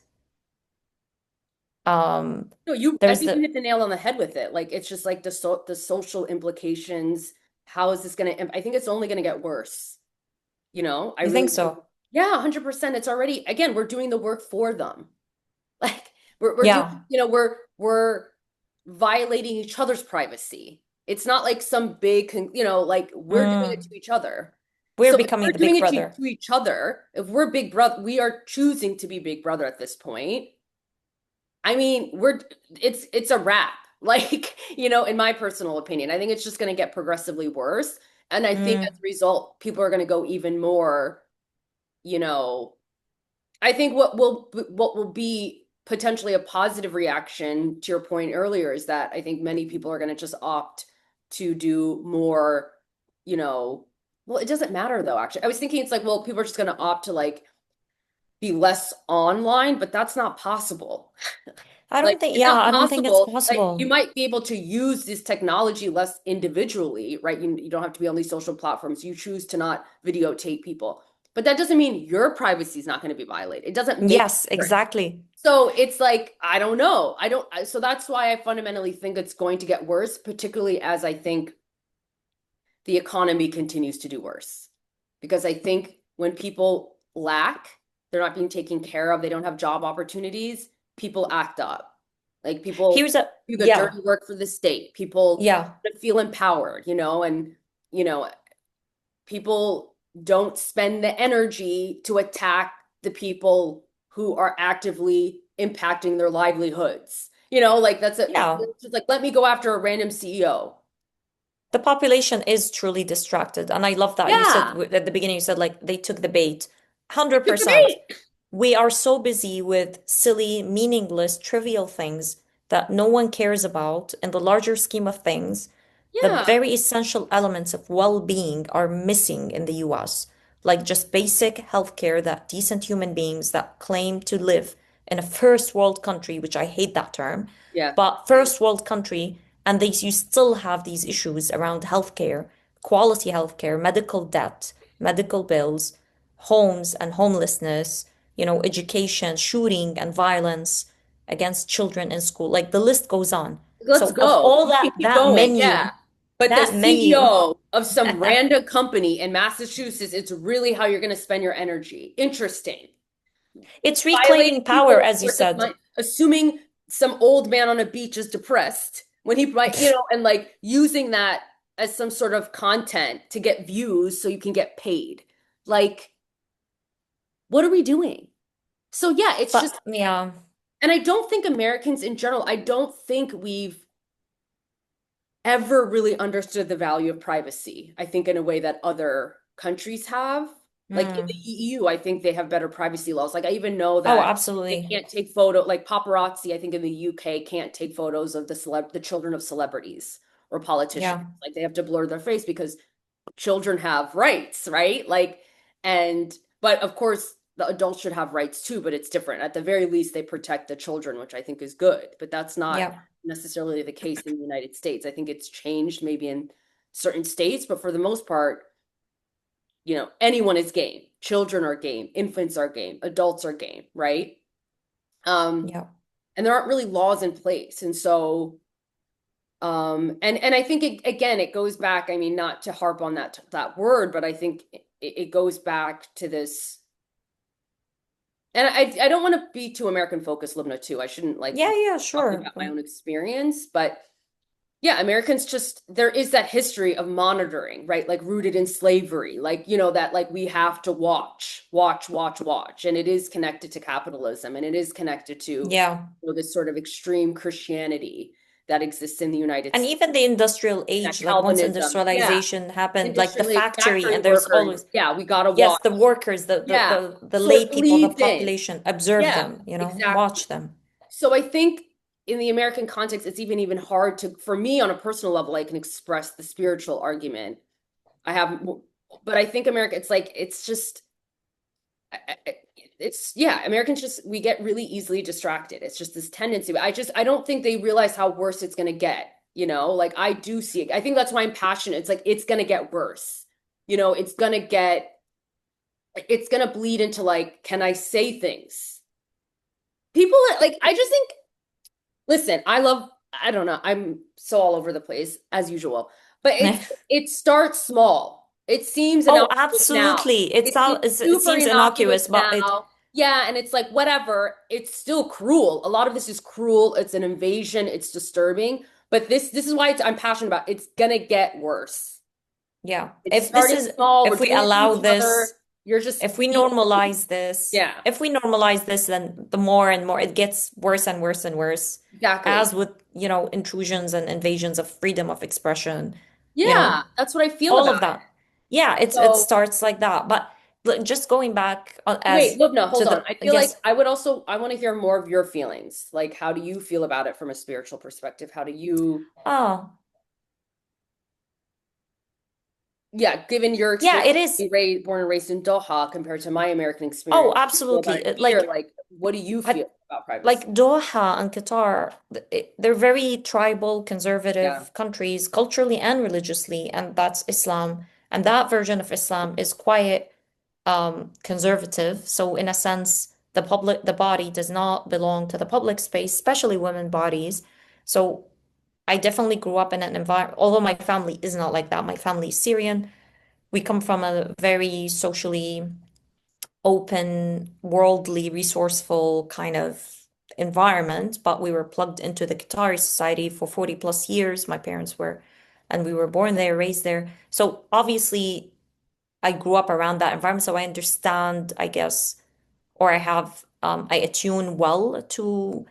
um No, I there's think you the hit the nail on the head with it. Like it's just like the social implications. How is this gonna, I think it's only gonna get worse. I you really think do. so? Yeah, 100%. It's already, again, we're doing the work for them. Like we're doing, Yeah. we're violating each other's privacy. It's not like some big, like we're doing it Mm. to each other. We're So if becoming we're the doing big it brother. to each other, if we're big brother, we are choosing to be big brother at this point. I mean, it's a wrap. Like, in my personal opinion, I think it's just going to get progressively worse. And I think as Mm. a result, people are going to go even more, you know, I think what will be potentially a positive reaction to your point earlier is that I think many people are going to just opt to do more, you know, well, it doesn't matter though, actually. I was thinking it's like, well, people are just going to opt to like be less online, but that's not possible. Like it's Yeah, not I don't think it's possible. Like you possible. might be able to use this technology less individually, right? You don't have to be on these social platforms. You choose to not videotape people. But that doesn't mean your privacy is not going to be violated. It doesn't make Yes, a difference. exactly. So it's like, I don't know. So that's why I fundamentally think it's going to get worse, particularly as I think the economy continues to do worse. Because I think when people lack, they're not being taken care of, they don't have job opportunities, people act up. Like people Here's a do the yeah, dirty work for the state. People yeah, feel empowered, and you know, people don't spend the energy to attack the people who are actively impacting their livelihoods. Like yeah. it's just like let me go after a random CEO. The population is truly distracted, and I love that you said Yeah, at the beginning. You said like they took the bait, they took the 100%. bait. we are so busy with silly, meaningless, trivial things that no one cares about in the larger scheme of things. The Yeah, very essential elements of well-being are missing in the US, like just basic healthcare that decent human beings that claim to live in a first world country, which I hate that term, yeah. but first world country, and you still have these issues around healthcare, quality healthcare, medical debt, medical bills, homes and homelessness, education, shooting and violence against children in school. Like the list goes on. Let's So of go. all We can that keep going. Yeah. But the that menu, CEO of some random company in Massachusetts, it's really how you're going to spend your energy. Interesting. it's Violating reclaiming power, people's as you course of said. mind, assuming some old man on a beach is depressed when he, right, and like using that as some sort of content to get views so you can get paid. Like, what are we doing? So yeah, it's just, But yeah, and I don't think Americans in general, I don't think we've ever really understood the value of privacy. I think in a way that other countries have. Like in the mm. EU, I think they have better privacy laws. Like I even know Oh, that they absolutely. can't take photo, like paparazzi, I think in the UK can't take photos of the children of celebrities or politicians. Yeah, Like they have to blur their face because children have rights, right? Like, and but of course the adults should have rights too, but it's different. At the very least, they protect the children, which I think is good. But that's not yeah, necessarily the case in the United States. I think it's changed maybe in certain states, but for the most part, anyone is game. Children are game, infants are game, adults are game, right? Um, yeah, and there aren't really laws in place. And so and I think again it goes back, I mean, not to harp on that word, but I think it goes back to this. And I don't want to be too American focused, Lubna, too. I shouldn't like yeah, yeah, talking sure. about my own experience, but yeah, Americans just there is that history of monitoring, right? Like rooted in slavery, like that like we have to watch, and it is connected to capitalism, and it is connected to Yeah. this sort of extreme Christianity that exists in the United And States. even the industrial That age, like once Calvinism. Yeah. industrialization happened, like the Industrially factory, factory and there's workers. always, Yeah, we gotta yes, watch. the workers, Yeah. the So lay it people, the bleeds in. population, observe Yeah, them, exactly. watch them. So I think in the American context, it's even hard to, for me on a personal level, I can express the spiritual argument. I have, but I think America, it's like, it's just, it's, yeah, Americans just, we get really easily distracted. It's just this tendency. I don't think they realize how worse it's going to get. Like I do see it. I think that's why I'm passionate. It's like, it's going to get worse. It's going to bleed into like, can I say things? People like, I just think, listen, I don't know, I'm so all over the place as usual, but it starts small. It seems Oh, innocuous now. absolutely. It seems It super seems innocuous innocuous, but it, now. Yeah, and it's like whatever. It's still cruel. A lot of this is cruel. It's an invasion. It's disturbing. But this is why I'm passionate about. It's gonna get worse. yeah. It's starting small. We're If we doing it to allow each other. this, You're just if we being, normalize this, yeah, then the more and more it gets worse and worse and worse, exactly. as with, intrusions and invasions of freedom of expression, you Yeah, know, that's what I feel all about of that. Yeah, it it. So starts like that. But just going back wait, as Lubna, to hold on. the, I feel like yes. I want to hear more of your feelings. Like, how do you feel about it from a spiritual perspective? How do you, Oh, yeah, given your yeah, experience, it is. born and raised in Doha compared to my American Oh, experience, how do you feel about absolutely. it here? Like, what do you I feel about privacy? like Doha and Qatar, they're very tribal, Yeah, conservative countries, culturally and religiously, and that's Islam. And that version of Islam is quite conservative. So in a sense, the body does not belong to the public space, especially women bodies. So I definitely grew up in an environment, although my family is not like that. My family is Syrian. We come from a very socially open, worldly, resourceful kind of environment, but we were plugged into the Qatari society for 40 plus years. My parents were, and we were born there, raised there. So obviously, I grew up around that environment, so I understand, I guess, or I attune well to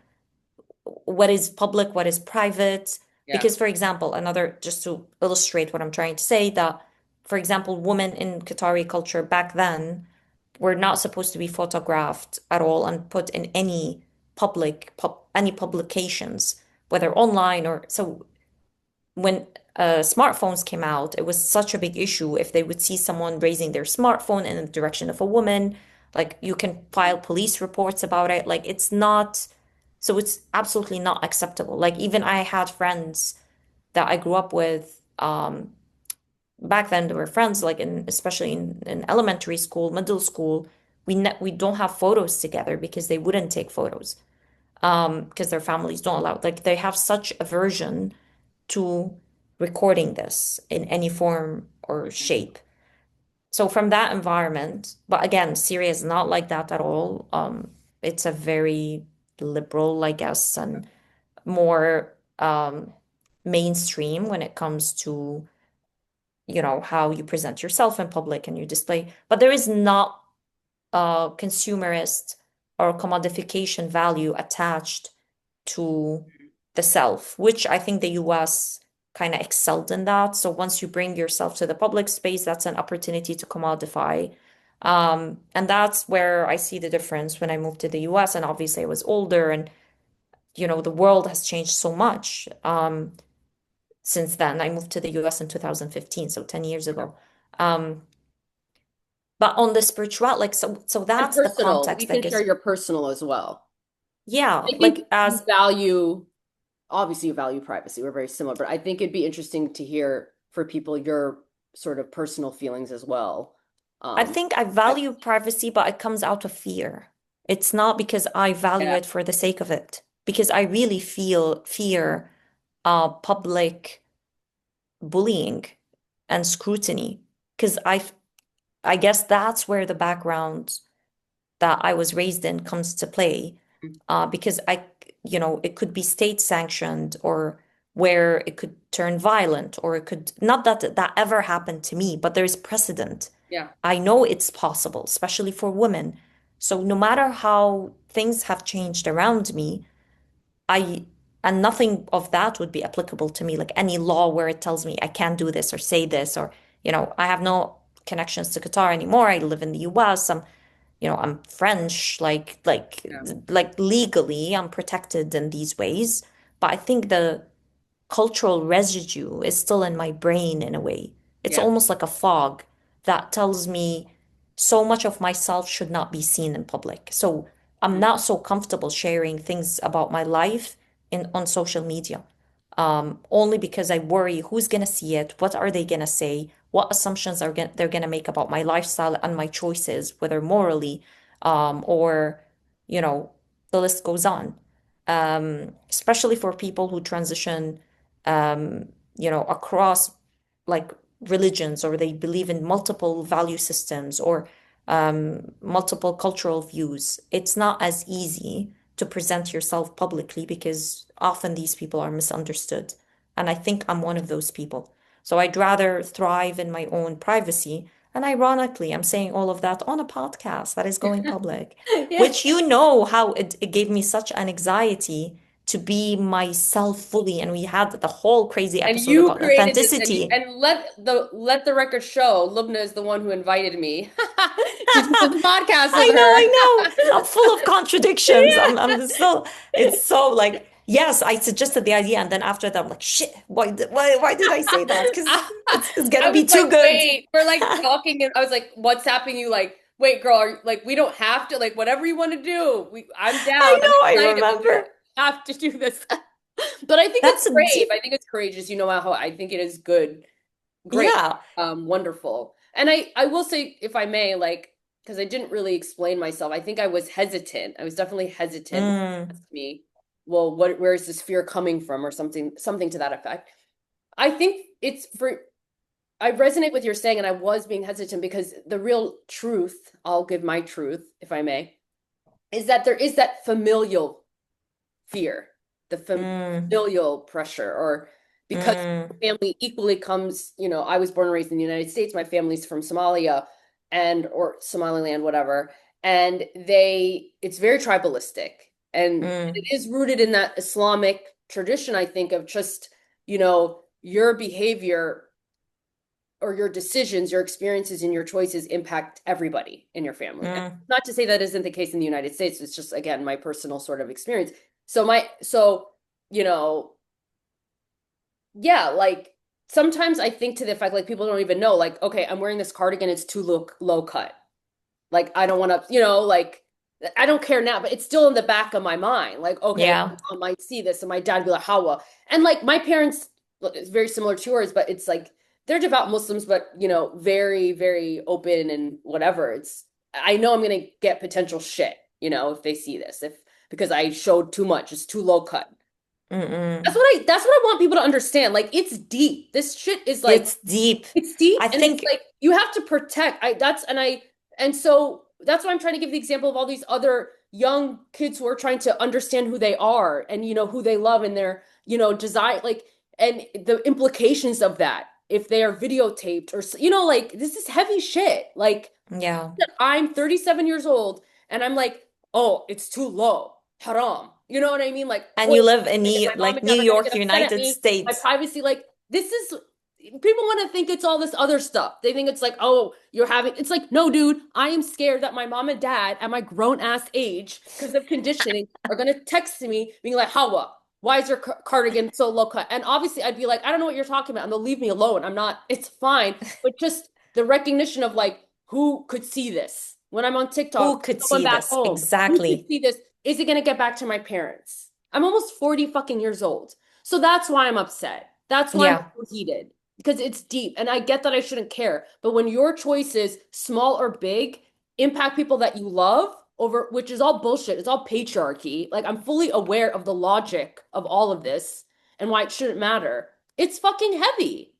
what is public, what is private. yeah, Because, for example, just to illustrate what I'm trying to say, that, for example, women in Qatari culture back then, were not supposed to be photographed at all and put in any any publications, whether online or so. When smartphones came out, it was such a big issue. If they would see someone raising their smartphone in the direction of a woman, like you can file police reports about it. Like it's not, so it's absolutely not acceptable. Like even I had friends that I grew up with, back then they were friends, like especially in elementary school, middle school, we don't have photos together because they wouldn't take photos, because their families don't allow. Like they have such aversion to recording this in any form or shape. So from that environment, but again, Syria is not like that at all. It's a very liberal, I guess, and more mainstream when it comes to, how you present yourself in public and you display. But there is not a consumerist or commodification value attached to the self, which I think the US kind of excelled in that. So once you bring yourself to the public space, that's an opportunity to commodify. And that's where I see the difference when I moved to the US. And obviously I was older and, the world has changed so much. Since then, I moved to the US in 2015, so 10 years ago. Um, but on the spiritual, like, so And that's the personal. We context, I can share guess. your personal as well. Yeah, I think like you as value, obviously you value privacy. We're very similar, but I think it'd be interesting to hear for people your sort of personal feelings as well. I Um, think I value privacy, but it comes out of fear. It's not because I value yeah, it for the sake of it, because I really feel fear, public bullying and scrutiny. Because I guess that's where the background that I was raised in comes to play, because it could be state sanctioned or where it could turn violent or it could, not that that ever happened to me, but there's precedent. yeah, I know it's possible, especially for women. So no matter how things have changed around me, I and nothing of that would be applicable to me, like any law where it tells me I can't do this or say this, or, I have no connections to Qatar anymore. I live in the US. I'm French, yeah, like legally I'm protected in these ways. But I think the cultural residue is still in my brain in a way. It's yeah. almost like a fog that tells me so much of myself should not be seen in public. So I'm Mm, not so comfortable sharing things about my life in on social media. Only because I worry who's gonna see it, what are they gonna say, what assumptions they're gonna make about my lifestyle and my choices, whether morally, or you know, the list goes on. Especially for people who transition, across like religions, or they believe in multiple value systems or multiple cultural views. It's not as easy to present yourself publicly because often these people are misunderstood. And I think I'm one of those people. So I'd rather thrive in my own privacy. And ironically, I'm saying all of that on a podcast that is going public, yeah. which how it gave me such an anxiety to be myself fully. And we had the whole crazy And episode you about created this, authenticity. and let the record show, Lubna is the one who invited me to do this podcast with I her. know. I'm full of contradictions. I'm still, it's so like, yes, I suggested the idea. And then after that, I'm like, shit, why did I say that? Because it's I gonna was be like, too good. wait, we're like talking, and I was like, WhatsApping you, like, wait, girl, like, we don't have to, like, whatever you want to do. I'm down. I I'm know, I excited, but we don't remember. have to do this. But I think it's That's a brave. deep, I think it's courageous. You know how I think it is good, great, yeah. wonderful. And I will say, if I may, like, because I didn't really explain myself, I think I was hesitant. I was definitely hesitant when you Mm, asked me, well, where is this fear coming from, or something to that effect. I think it's for I resonate with your saying, and I was being hesitant because the real truth, I'll give my truth, if I may, is that there is that familial fear, the mm, familial pressure, or because mm, family equally comes, I was born and raised in the United States, my family's from Somalia or Somaliland, whatever, and it's very tribalistic, and it mm, is rooted in that Islamic tradition, I think, of just, your behavior or your decisions, your experiences, and your choices impact everybody in your family. And Mm. not to say that isn't the case in the United States. It's just, again, my personal sort of experience. You know, yeah, like sometimes I think to the effect like people don't even know, like, okay, I'm wearing this cardigan, it's too low cut. Like I don't want to, like I don't care now, but it's still in the back of my mind. Like, okay, my Yeah. mom might see this, and my dad be like, Hawa. And like my parents, it's very similar to yours, but it's like they're devout Muslims, but very, very open and whatever. I know I'm gonna get potential shit, if they see this, if because I showed too much, it's too low cut. Mm-mm. That's what I want people to understand. Like it's deep. This shit is like It's deep. it's deep I and it's think, like you have to protect. And so that's why I'm trying to give the example of all these other young kids who are trying to understand who they are and who they love and their, desire like and the implications of that if they are videotaped or like this is heavy shit. Like yeah. I'm 37 years old and I'm like, oh, it's too low. Haram. You know what I mean? Like, And oh, you live in my mom like and New dad are gonna York, get upset at United me. My States. privacy, like, this is people want to think it's all this other stuff. They think it's like, oh, it's like, no, dude, I am scared that my mom and dad at my grown ass age, because of conditioning, are gonna text me being like, Hawa, why is your cardigan so low cut? And obviously I'd be like, I don't know what you're talking about, and they'll leave me alone. It's fine. But just the recognition of like, who could see this? When I'm on Who TikTok, could someone see back this? home, who could Exactly. see this? Is it gonna get back to my parents? I'm almost 40 fucking years old. So that's why I'm upset. That's why I'm Yeah. so heated because it's deep. And I get that I shouldn't care. But when your choices, small or big, impact people that you love over, which is all bullshit, it's all patriarchy. Like I'm fully aware of the logic of all of this and why it shouldn't matter. It's fucking heavy.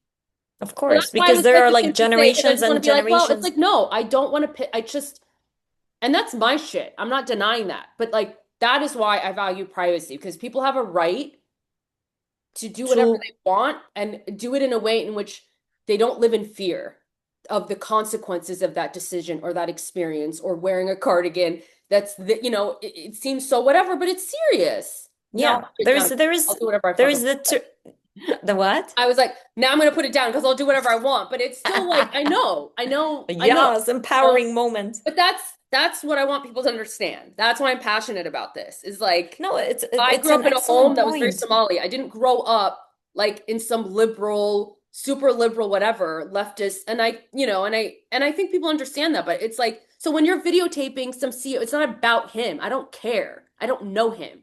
Of So that's course, why I because was there are like hesitant to say it because I generations just want to and be like, well, it's generations. like, no, I don't want to, and that's my shit. I'm not denying that. But like, that is why I value privacy because people have a right to do whatever To they want and do it in a way in which they don't live in fear of the consequences of that decision or that experience or wearing a cardigan it seems so whatever but it's serious. Now yeah, I'll put it down. I'll do whatever I there fucking is the what? I was like now I'm gonna put it down because I'll do whatever I want but it's still like I know Yes, empowering moment. but that's what I want people to understand. That's why I'm passionate about this. Is like No, I it's grew an up in a home excellent that was very point. Somali. I didn't grow up like in some liberal, super liberal, whatever, leftist. And I think people understand that, but it's like, so when you're videotaping some CEO, it's not about him. I don't care. I don't know him.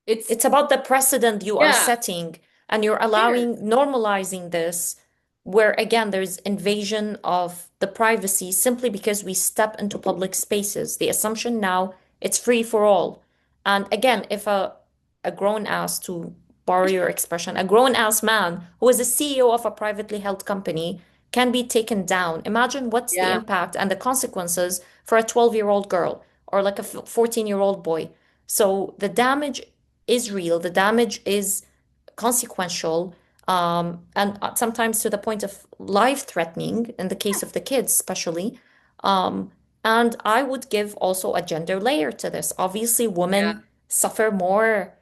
It's It's about the precedent you are yeah, setting, and you're care. allowing, normalizing this, where again, there's invasion of the privacy simply because we step into public spaces. The assumption now it's free for all. And again, if a grown ass, to borrow your expression, a grown ass man who is a CEO of a privately held company can be taken down. Imagine what's the Yeah, impact and the consequences for a 12-year-old girl or like a 14-year-old boy. So the damage is real, the damage is consequential, and sometimes to the point of life-threatening in the case of the kids, especially. Um, and I would give also a gender layer to this. Obviously, yeah, women suffer more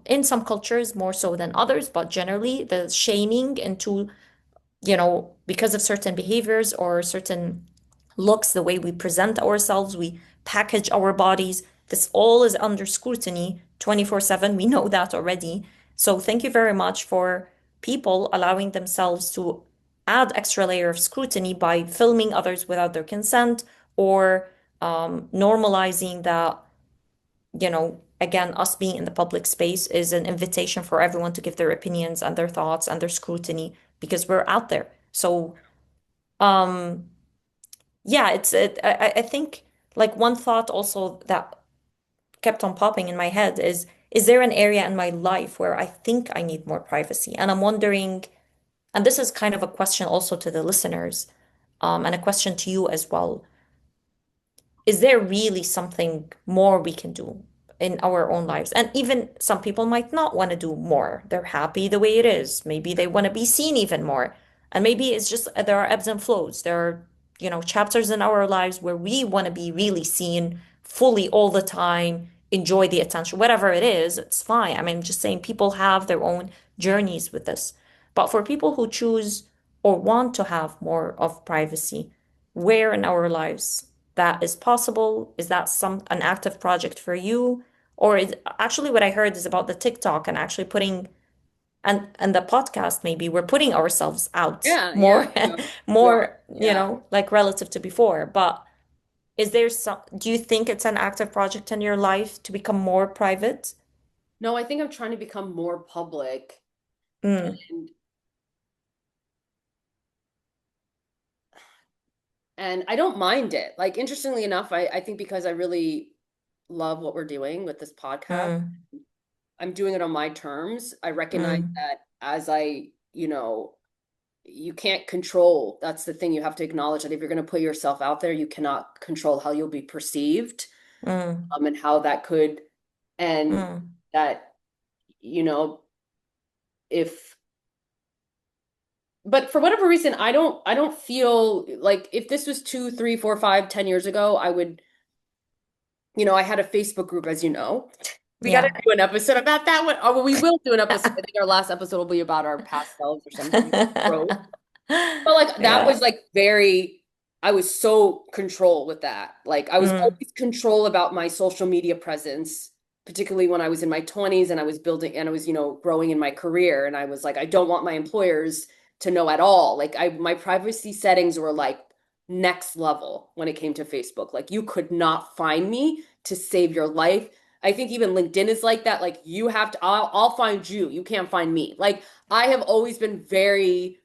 in some cultures more so than others, but generally the shaming into, because of certain behaviors or certain looks, the way we present ourselves, we package our bodies. This all is under scrutiny 24/7. We know that already. So thank you very much for people allowing themselves to add extra layer of scrutiny by filming others without their consent or normalizing that, again, us being in the public space is an invitation for everyone to give their opinions and their thoughts and their scrutiny because we're out there. So, um, yeah, I think like one thought also that kept on popping in my head is there an area in my life where I think I need more privacy? And I'm wondering, and this is kind of a question also to the listeners, and a question to you as well. Is there really something more we can do in our own lives? And even some people might not want to do more. They're happy the way it is. Maybe they want to be seen even more. And maybe it's just there are ebbs and flows. There are, chapters in our lives where we want to be really seen fully all the time, enjoy the attention, whatever it is, it's fine. I mean, I'm just saying people have their own journeys with this. But for people who choose or want to have more of privacy? Where in our lives that is possible? Is that an active project for you? Or actually what I heard is about the TikTok and actually putting and the podcast, maybe we're putting ourselves out Yeah, yeah, more we are. more, Yeah. like relative to before. But is there do you think it's an active project in your life to become more private? No, I think I'm trying to become more public. Mm, And I don't mind it. Like, interestingly enough, I think because I really love what we're doing with this podcast, mm, I'm doing it on my terms. I recognize mm, that as you can't control. That's the thing. You have to acknowledge that if you're going to put yourself out there, you cannot control how you'll be perceived, mm, and how that could, and mm, that, you know, if, but for whatever reason, I don't feel like if this was 2, 3, 4, 5, 10 years ago, I would, I had a Facebook group, as you know. We got to yeah. do an episode about that one. Oh, well, we will do an episode. I think our last episode will be about our past selves or something. Growth. But like that was Yeah. like very, I was so control with that. Like I was Mm, always control about my social media presence, particularly when I was in my 20s and I was building and I was, growing in my career. And I was like, I don't want my employers to know at all. Like my privacy settings were like next level when it came to Facebook. Like you could not find me to save your life. I think even LinkedIn is like that. Like you have to, I'll find you. You can't find me. Like I have always been very,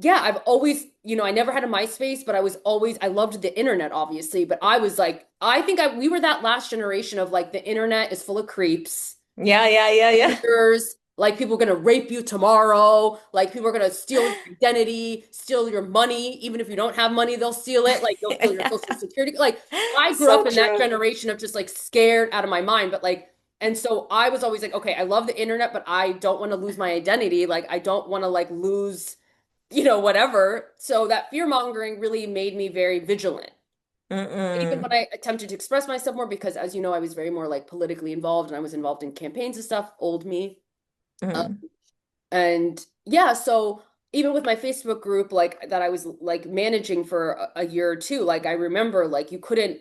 yeah, I've always, I never had a MySpace, but I loved the internet, obviously. But I was like, I think we were that last generation of like the internet is full of creeps, yeah, yeah, yeah, yeah. predators, like people are gonna rape you tomorrow, like people are gonna steal your identity, steal your money, even if you don't have money, they'll steal it, like they'll steal your social security. Like I grew So up in that true. generation of just like scared out of my mind, but like, and so I was always like, okay, I love the internet, but I don't want to lose my identity. Like I don't want to like lose whatever. So that fear mongering really made me very vigilant. Even when Mm-mm. I attempted to express myself more, because as you know, I was very more like politically involved and I was involved in campaigns and stuff, old me. Uh, Mm. and yeah, so even with my Facebook group, like that I was like managing for a year or two, like I remember like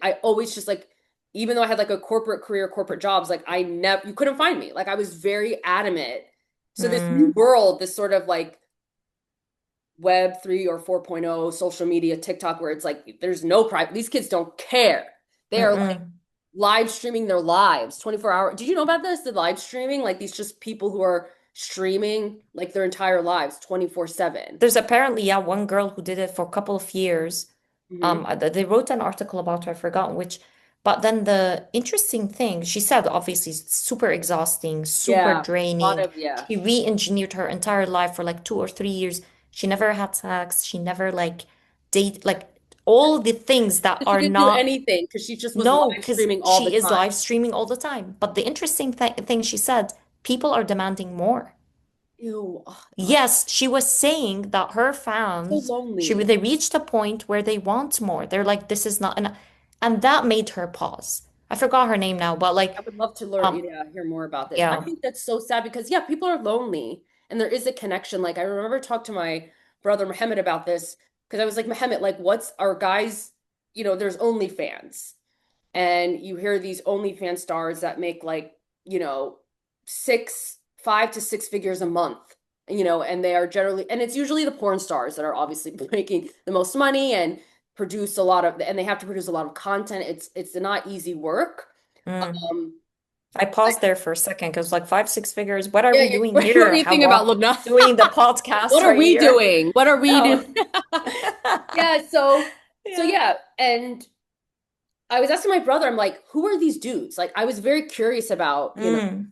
I always just like, even though I had like a corporate career, corporate jobs, like you couldn't find me. Like I was very adamant. So this new Mm. world, this sort of like web 3 or 4.0 social media TikTok where it's like there's no private, these kids don't care, they are like Mm-mm. live streaming their lives 24 hours. Did you know about this, the live streaming, like these just people who are streaming like their entire lives 24/7. There's apparently, yeah, one girl who did it for a couple of years. Hmm. They wrote an article about her, I forgot which. But then the interesting thing, she said, obviously, it's super exhausting, super Yeah, a lot draining. of, yeah, She re-engineered her entire life for like 2 or 3 years. She never had sex. She never like like all the things that she are didn't do not. anything because she just was No, live because streaming all the she is time. live streaming all the time. But the interesting thing she said, people are demanding more. Ew, oh, God, Yes, she was saying that her so fans, lonely. they reached a point where they want more. They're like, this is not enough. And that made her pause. I forgot her name now, but I like, would love to learn, um, hear more about this. I yeah. think that's so sad because, yeah, people are lonely and there is a connection. Like, I remember talking to my brother Mohammed about this because I was like, Mohammed, like, what's our guys? There's OnlyFans, and you hear these OnlyFans stars that make like, 5 to 6 figures a month, and they are generally, and it's usually the porn stars that are obviously making the most money and and they have to produce a lot of content. It's not easy work. Mm. Um, I paused there for a second because like 5, 6 figures, what are yeah, we doing what are here, you thinking about, Hawa? Lubna? Doing the podcast What are right we here. doing? What are we Oh. doing? Yeah, so Yeah. yeah, and I was asking my brother, I'm like, who are these dudes? Like, I was very curious about, Mm,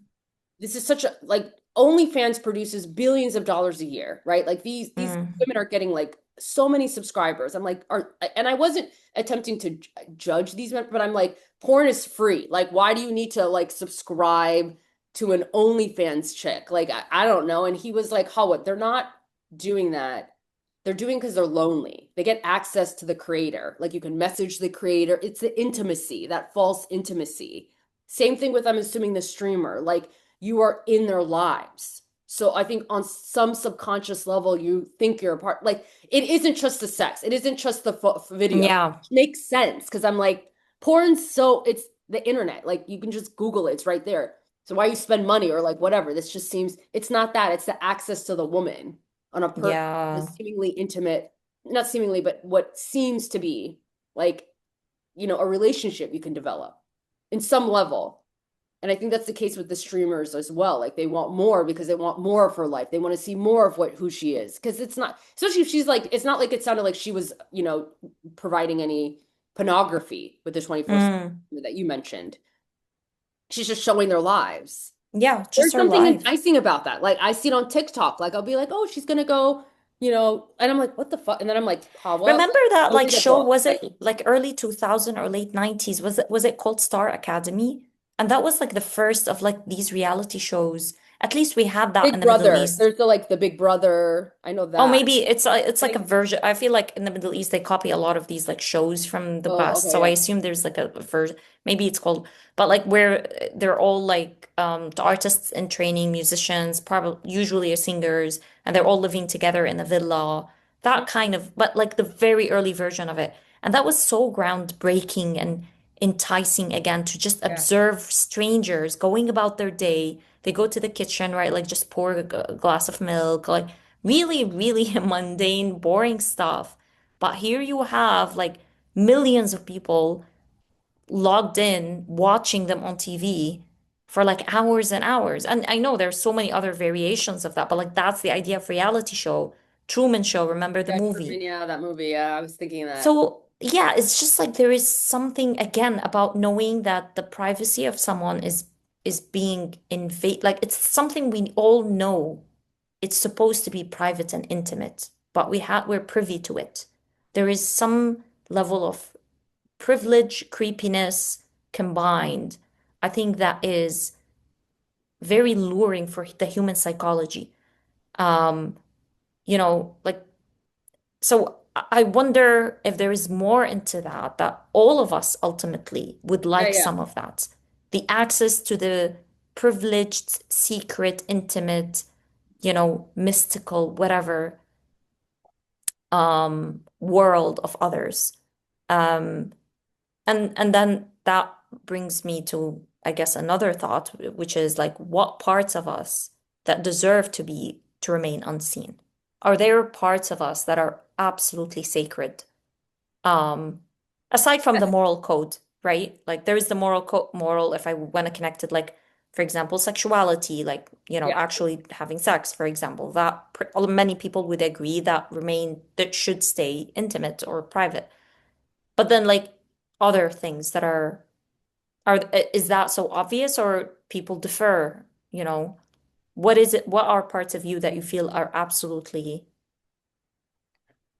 this is such a like OnlyFans produces billions of dollars a year, right? Like these mm, women are getting like so many subscribers. I'm like, and I wasn't attempting to judge these men, but I'm like, porn is free. Like, why do you need to like subscribe to an OnlyFans chick? Like, I don't know. And he was like, Howard, they're not doing that. They're doing because they're lonely. They get access to the creator. Like you can message the creator. It's the intimacy, that false intimacy. Same thing with, I'm assuming, the streamer. Like you are in their lives. So I think on some subconscious level, you think you're a part. Like it isn't just the sex. It isn't just the video. Yeah. It makes sense because I'm like, porn's so it's the internet. Like you can just Google it. It's right there. So why you spend money or like whatever? This just seems it's not that. It's the access to the woman on a Yeah. seemingly intimate, not seemingly, but what seems to be like, a relationship you can develop in some level. And I think that's the case with the streamers as well. Like they want more because they want more of her life. They want to see more of who she is. Because it's not, especially if she's like, it's not like it sounded like she was, providing any pornography with the 24/7 Mm. that you mentioned. She's just showing their lives. Yeah, just There's her something life. enticing about that. Like I see it on TikTok. Like I'll be like, oh, she's gonna go, and I'm like, what the fuck? And then I'm like, Hawa, Remember that go like read a show, book. was Like it like early 2000 or late 90s? Was it called Star Academy? And that was like the first of like these reality shows. At least we had that in Big the Middle Brother. East. There's the Big Brother. I know Oh, that. maybe it's I like a think, version. I feel like in the Middle East they copy a lot of these like shows from the oh, past. okay, So I yeah. assume there's like a version. Maybe it's called, but like where they're all like the artists in training, musicians, probably usually are singers, and they're all living together in a villa. That kind of, but like the very early version of it, and that was so groundbreaking and enticing again to just Yeah. observe strangers going about their day. They go to the kitchen, right? Like just pour a glass of milk, like really, really mundane, boring stuff. But here you have like millions of people logged in, watching them on TV for like hours and hours. And I know there's so many other variations of that, but like that's the idea of reality show. Truman Show, remember the Yeah, movie? Truman, yeah, that movie. Yeah, I was thinking that. So yeah, it's just like there is something again about knowing that the privacy of someone is being invaded. Like it's something we all know it's supposed to be private and intimate, but we're privy to it. There is some level of privilege, creepiness combined. I think that is very luring for the human psychology. Um, like so I wonder if there is more into that all of us ultimately would Yeah, like yeah. some of that. The access to the privileged, secret, intimate, mystical, whatever world of others. Um, and then that brings me to, I guess, another thought, which is like what parts of us that deserve to remain unseen? Are there parts of us that are absolutely sacred? Um, Aside from the moral code, right? Like there is the moral if I want to connect it, like for example, sexuality, like Yeah. actually having sex, for example, that many people would agree that should stay intimate or private. But then like other things that are is that so obvious or people defer, you know? What is it? What are parts of you that you feel are absolutely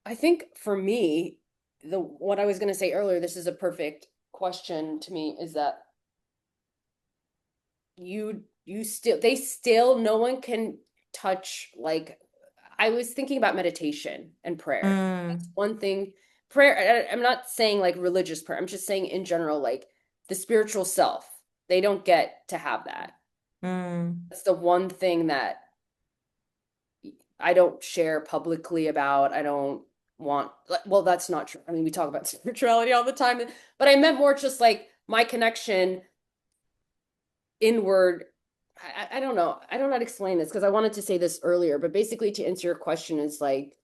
I think for me, the what I was going to say earlier, this is a perfect question to me, is that you still they still no one can touch like I was thinking about meditation and prayer. That's mm, one thing. Prayer, I'm not saying like religious prayer. I'm just saying in general, like the spiritual self. They don't get to have that. mm, That's the one thing that I don't share publicly about. I don't want, well, that's not true. I mean, we talk about spirituality all the time, but I meant more just like my connection inward. I don't know. I don't know how to explain this because I wanted to say this earlier, but basically to answer your question is like,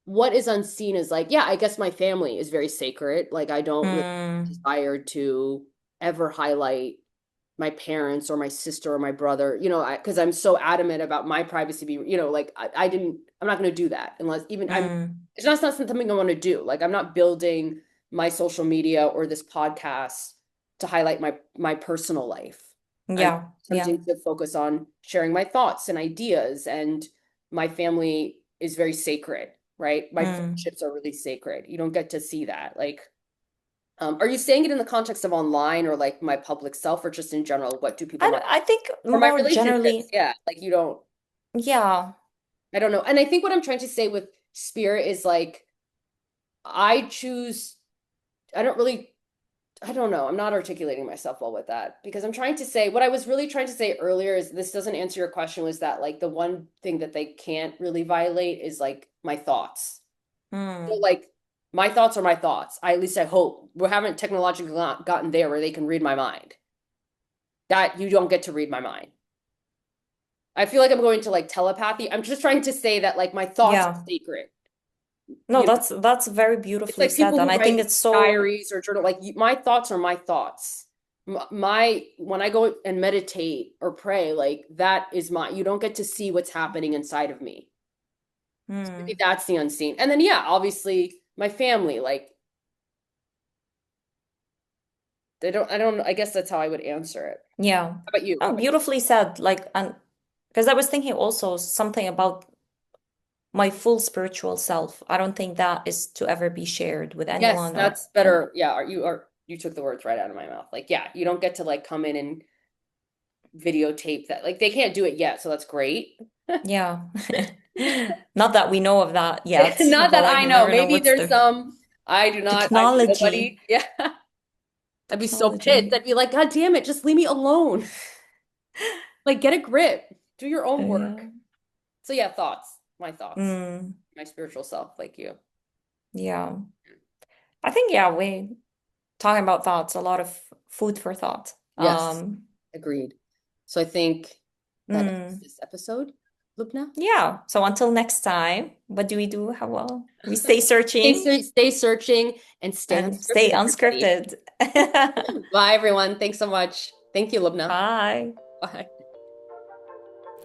what is unseen is like, yeah, I guess my family is very sacred. Like, I don't really mm, desire to ever highlight my parents or my sister or my brother, because I'm so adamant about my privacy being, like I'm not going to do that unless even mm. it's not something I want to do. Like I'm not building my social media or this podcast to highlight my personal life. I'm Yeah, yeah. attempting to focus on sharing my thoughts and ideas, and my family is very sacred, right? My Mm. friendships are really sacred. You don't get to see that. Like, are you saying it in the context of online or like my public self or just in general? What do people not, I think or my more relationships? generally, Yeah, like you don't, yeah. I don't know. And I think what I'm trying to say with spirit is like, I choose, I don't really, I don't know. I'm not articulating myself well with that because I'm trying to say what I was really trying to say earlier is this doesn't answer your question was that like the one thing that they can't really violate is like my thoughts. So Mm. like my thoughts are my thoughts. At least I hope we haven't technologically gotten there where they can read my mind. That you don't get to read my mind. I feel like I'm going to like telepathy. I'm just trying to say that like my thoughts are Yeah. sacred. No, You know, that's very it's beautifully like said. people And who I think write it's so, diaries or journal. Like my thoughts are my thoughts. My when I go and meditate or pray, like that is my. You don't get to see what's happening inside of me. So maybe mm, that's the unseen. And then yeah, obviously my family. Like they don't. I don't. I guess that's how I would answer it. yeah. How about you? Oh, beautifully said. Like, and because I was thinking also something about my full spiritual self. I don't think that is to ever be shared with Yes, anyone or that's and better. Yeah, you took the words right out of my mouth. Like, yeah, you don't get to like come in and videotape that. Like they can't do it yet, so that's great. yeah. Not that we know of that yet, Not but that like I you know. never know Maybe what's there's the some. I do not. I know technology. nobody. Yeah. I'd be so pissed. Technology. I'd be like, God damn it, just leave me alone. Like, get a grip. Do your own Yeah. work. So yeah, thoughts. My thoughts. Mm, My spiritual self, like you. yeah. I think yeah, we talking about thoughts, a lot of food for thought. Yes, agreed. So I think that ends Mm, this episode, Lubna. yeah. So until next time, what do we do? How well? We stay Stay, searching stay searching and stay and stay unscripted, everybody. unscripted. Bye, everyone. Thanks so much. Thank you, Lubna. Bye. Bye.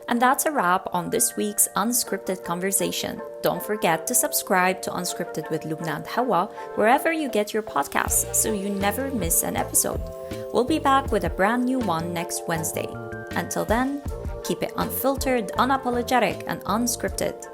And that's a wrap on this week's Unscripted conversation. Don't forget to subscribe to Unscripted with Lubna and Hawa wherever you get your podcasts so you never miss an episode. We'll be back with a brand new one next Wednesday. Until then, keep it unfiltered, unapologetic, and unscripted.